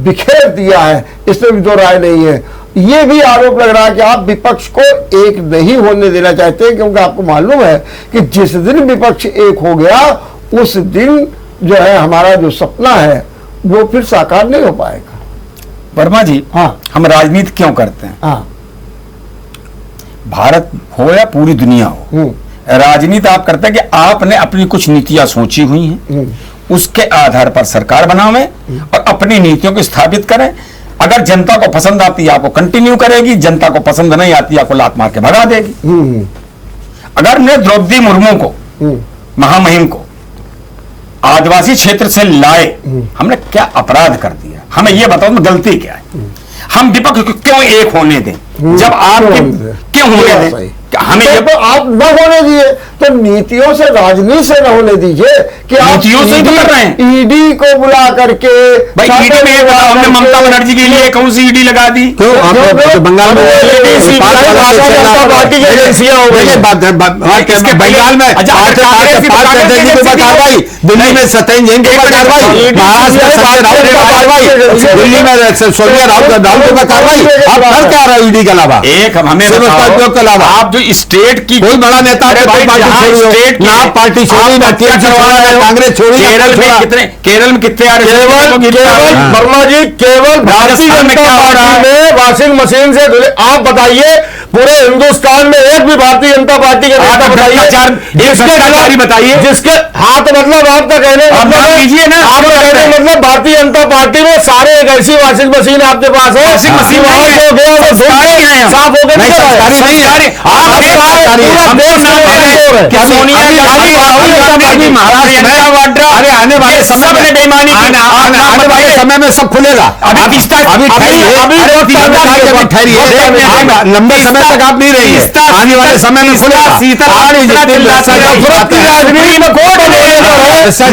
बिखेर दिया है, इसमें भी दो राय नहीं है। ये भी आरोप लग रहा है कि आप विपक्ष को एक नहीं होने देना चाहते हैं, क्योंकि आपको मालूम है कि जिस दिन विपक्ष एक हो गया उस दिन जो है हमारा जो सपना है वो फिर साकार नहीं हो पाएगा। वर्मा जी, हाँ, हम राजनीति क्यों करते हैं? हाँ, भारत हो या पूरी दुनिया हो, राजनीति आप करते हैं कि आपने अपनी कुछ नीतियां सोची हुई हैं, उसके आधार पर सरकार बनावें और अपनी नीतियों को स्थापित करें। अगर जनता को पसंद आती है आपको कंटिन्यू करेगी, जनता को पसंद नहीं आती आपको लात मार के भगा देगी। अगर ने द्रौपदी मुर्मू को, महामहिम को आदिवासी क्षेत्र से लाए, हमने क्या अपराध कर दिया? हमें यह बताओ गलती क्या है? हम विपक्ष को क्यों एक होने दें जब आप क्यों होने दें? हमें तो आप न होने दिए तो नीतियों से, राजनीति से न होने दीजिए कि आप नीतियों से तो कर रहे हैं। ईडी को बुला करके भाई ईडी में ये बताओ, हमने ममता बनर्जी के लिए कौन सी ईडी लगा दी? क्यों बंगाल में पार्टी की एजेंसियां हो गई, बंगाल में कार्रवाई, दिल्ली में सत्येंद्र जैन के ऊपर कार्रवाई, महाराष्ट्र में संजय राउत के ऊपर कार्रवाई, दिल्ली में सोनिया राउत के ऊपर कार्रवाई। आप कर क्या रहे हो ईडी के अलावा? एक हमें उपयोग के अलावा आप जो स्टेट की कोई बड़ा नेता ना पार्टी छोड़ी, ना टीएमसी छोड़ा, ना कांग्रेस छोड़ी। केरल में कितने आ रहे? वर्मा जी, केवल भारतीय जनता पार्टी में वॉशिंग मशीन से धुले। आप बताइए पूरे हिंदुस्तान में एक भी भारतीय जनता पार्टी के नेता बताइए, बताइए जिसके हाथ मतलब आपका कहने कीजिए ना, आपका कहने मतलब भारतीय जनता पार्टी में सारे एक ऐसी वॉशिंग मशीन आपके पास है, वॉशिंग मशीन साफ हो गए। अरे आने वाले समय में बेईमानी, आने वाले समय में सब खुलेगा। लंबे समय तक आप नहीं रहिए, आने वाले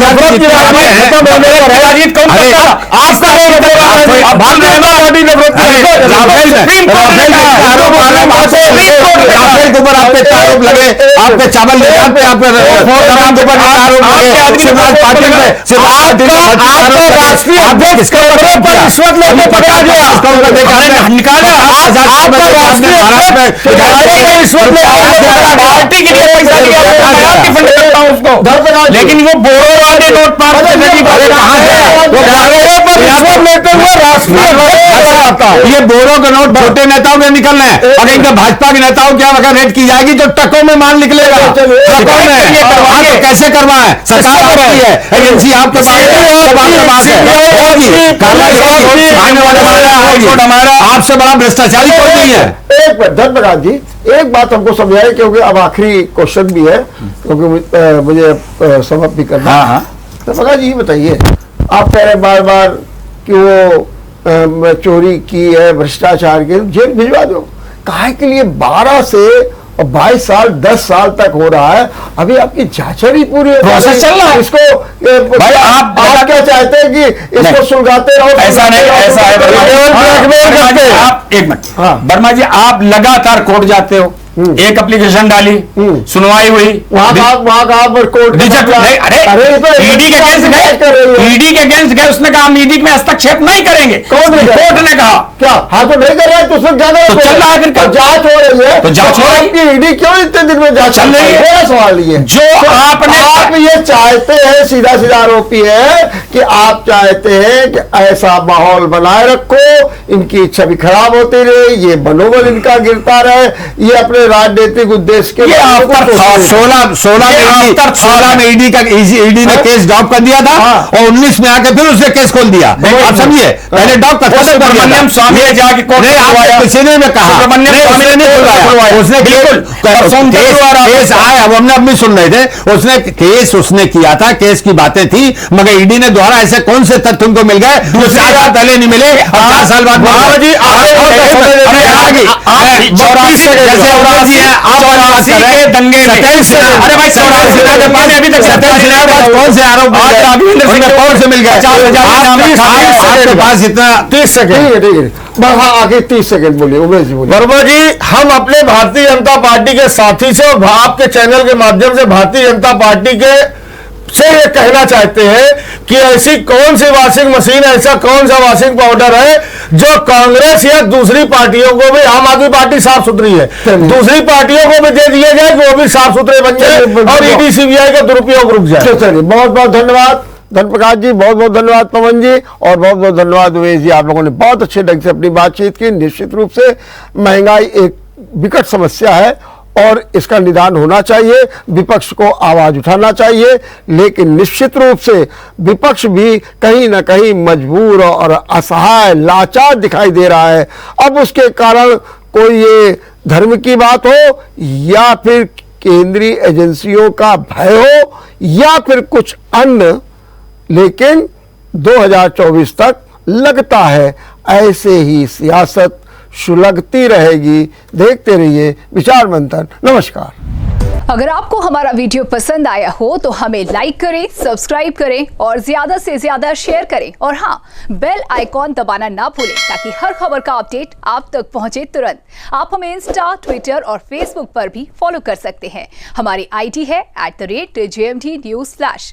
समय में खुलेगा। राफेल के ऊपर आप पे आरोप लगे, आप पे चावल ले जाते, आप पे आरोप लगे, शिवराज पाटिल में राष्ट्रीय अध्यक्ष के ऊपर रिश्वत लेके पकड़ा गया, निकाला पार्टी के लिए पैसा दिया, फंड करता हूं उसको, लेकिन वो बोरो वाले नोट पास ये बोरो का नोट छोटे नेताओं के निकलना है, और इनका भाजपा के नेताओं की अगर रेड की जाएगी तो ट्रकों में माल निकलेगा। ट्रकों में तो कैसे करवाएं? सरकार करती है, एजेंसी आपके पास हमारा, आपसे बड़ा भ्रष्टाचारी कोई नहीं है। एक मिनट धर्मराज जी, एक बात हमको समझाए, क्योंकि अब आखिरी क्वेश्चन भी है, क्योंकि मुझे समझ भी करना। हाँ, धर्मराज जी बताइए, आप कह रहे बार बार कि वो चोरी की है, भ्रष्टाचार के, जेल भिजवा दो। काहे के लिए 12 से और 22 साल 10 साल तक हो रहा है, अभी आपकी जांच नहीं पूरी है, प्रोसेस चल रहा है। इसको भाई आप क्या चाहते हैं कि इसको सुलगाते रहो? ऐसा नहीं, ऐसा है। आप एक मिनट, हाँ। वर्मा जी, आप लगातार कोर्ट जाते हो, एक एप्लीकेशन डाली, सुनवाई हुई, वहां कोर्ट ईडी के अगेंस्ट गए, उसने कहा हम ईडी में हस्तक्षेप नहीं करेंगे। कौन ने? कोर्ट ने कहा क्या? हाँ, तो नहीं कर रहे हैं तो उसमें क्या तो चल रहा है, फिर जांच हो रही है, तो जांच हो रही है। ईडी क्यों इतने दिन में जांच चल रही है? मेरा सवाल ये जो आपने आप ये चाहते हैं, सीधा सीधा आरोपी है कि आप चाहते हैं कि ऐसा माहौल बनाए रखो, इनकी छवि खराब होती रहे, ये मनोबल इनका गिरता रहे, ये अपने राजनीतिक उद्देश्य के ये बारे में आफ्टर कुछ थॉट, सोचें। 16 में ईडी ने केस ड्रॉप कर दिया था और 19 में आके फिर उसने केस खोल दिया। आप समझिए, पहले ड्रॉप कर सुब्रमण्यम स्वामी ने जाके कोर्ट में खुलवाया। किसी ने भी कहा, सुब्रमण्यम स्वामी ने नहीं खुलवाया, उसने केस आया, वो हमने अब भी सुन रहे थे, उसने केस उसने किया था, केस की बातें थी, मगर ईडी ने द्वारा ऐसे कौन से तथ्य उनको मिल गए जो 4 साल पहले नहीं मिले और 4 साल बाद जी के दंगे में, अरे भाई 84 अभी तक कौन से आरोप कौन से मिल गए? आपके पास इतना 30 सेकंड। ठीक है बढ़ा आगे 30 सेकंड बोलिए उमेश जी बोलिए। वर्मा जी, हम अपने भारतीय जनता पार्टी के साथी से और आपके चैनल के माध्यम से भारतीय जनता पार्टी के से ये कहना चाहते हैं कि ऐसी कौन सी वॉशिंग मशीन, ऐसा कौन सा वॉशिंग पाउडर है जो कांग्रेस या दूसरी पार्टियों को भी, आम आदमी पार्टी साफ सुथरी है, दूसरी पार्टियों को भी दे दिया जाए कि वो भी साफ सुथरे बन जाए और ईडी सीबीआई का दुरुपयोग रुक जाए। चलिए बहुत बहुत धन्यवाद धनप्रकाश जी, बहुत बहुत धन्यवाद पवन जी, और बहुत बहुत धन्यवाद उमेश जी। आप लोगों ने बहुत अच्छे ढंग से अपनी बातचीत की। निश्चित रूप से महंगाई एक विकट समस्या है और इसका निदान होना चाहिए, विपक्ष को आवाज उठाना चाहिए, लेकिन निश्चित रूप से विपक्ष भी कहीं ना कहीं मजबूर और असहाय लाचार दिखाई दे रहा है। अब उसके कारण कोई ये धर्म की बात हो या फिर केंद्रीय एजेंसियों का भय हो या फिर कुछ अन्य, लेकिन 2024 तक लगता है ऐसे ही सियासत सुलगती रहेगी। देखते रहिए विचार मंथन। नमस्कार। अगर आपको हमारा वीडियो पसंद आया हो तो हमें लाइक करें, सब्सक्राइब करें और ज्यादा से ज्यादा शेयर करें, और हाँ, बेल आइकॉन दबाना ना भूलें ताकि हर खबर का अपडेट आप तक पहुंचे तुरंत। आप हमें इंस्टा, ट्विटर और फेसबुक पर भी फॉलो कर सकते हैं। हमारी आईडी है @JMT News Flash।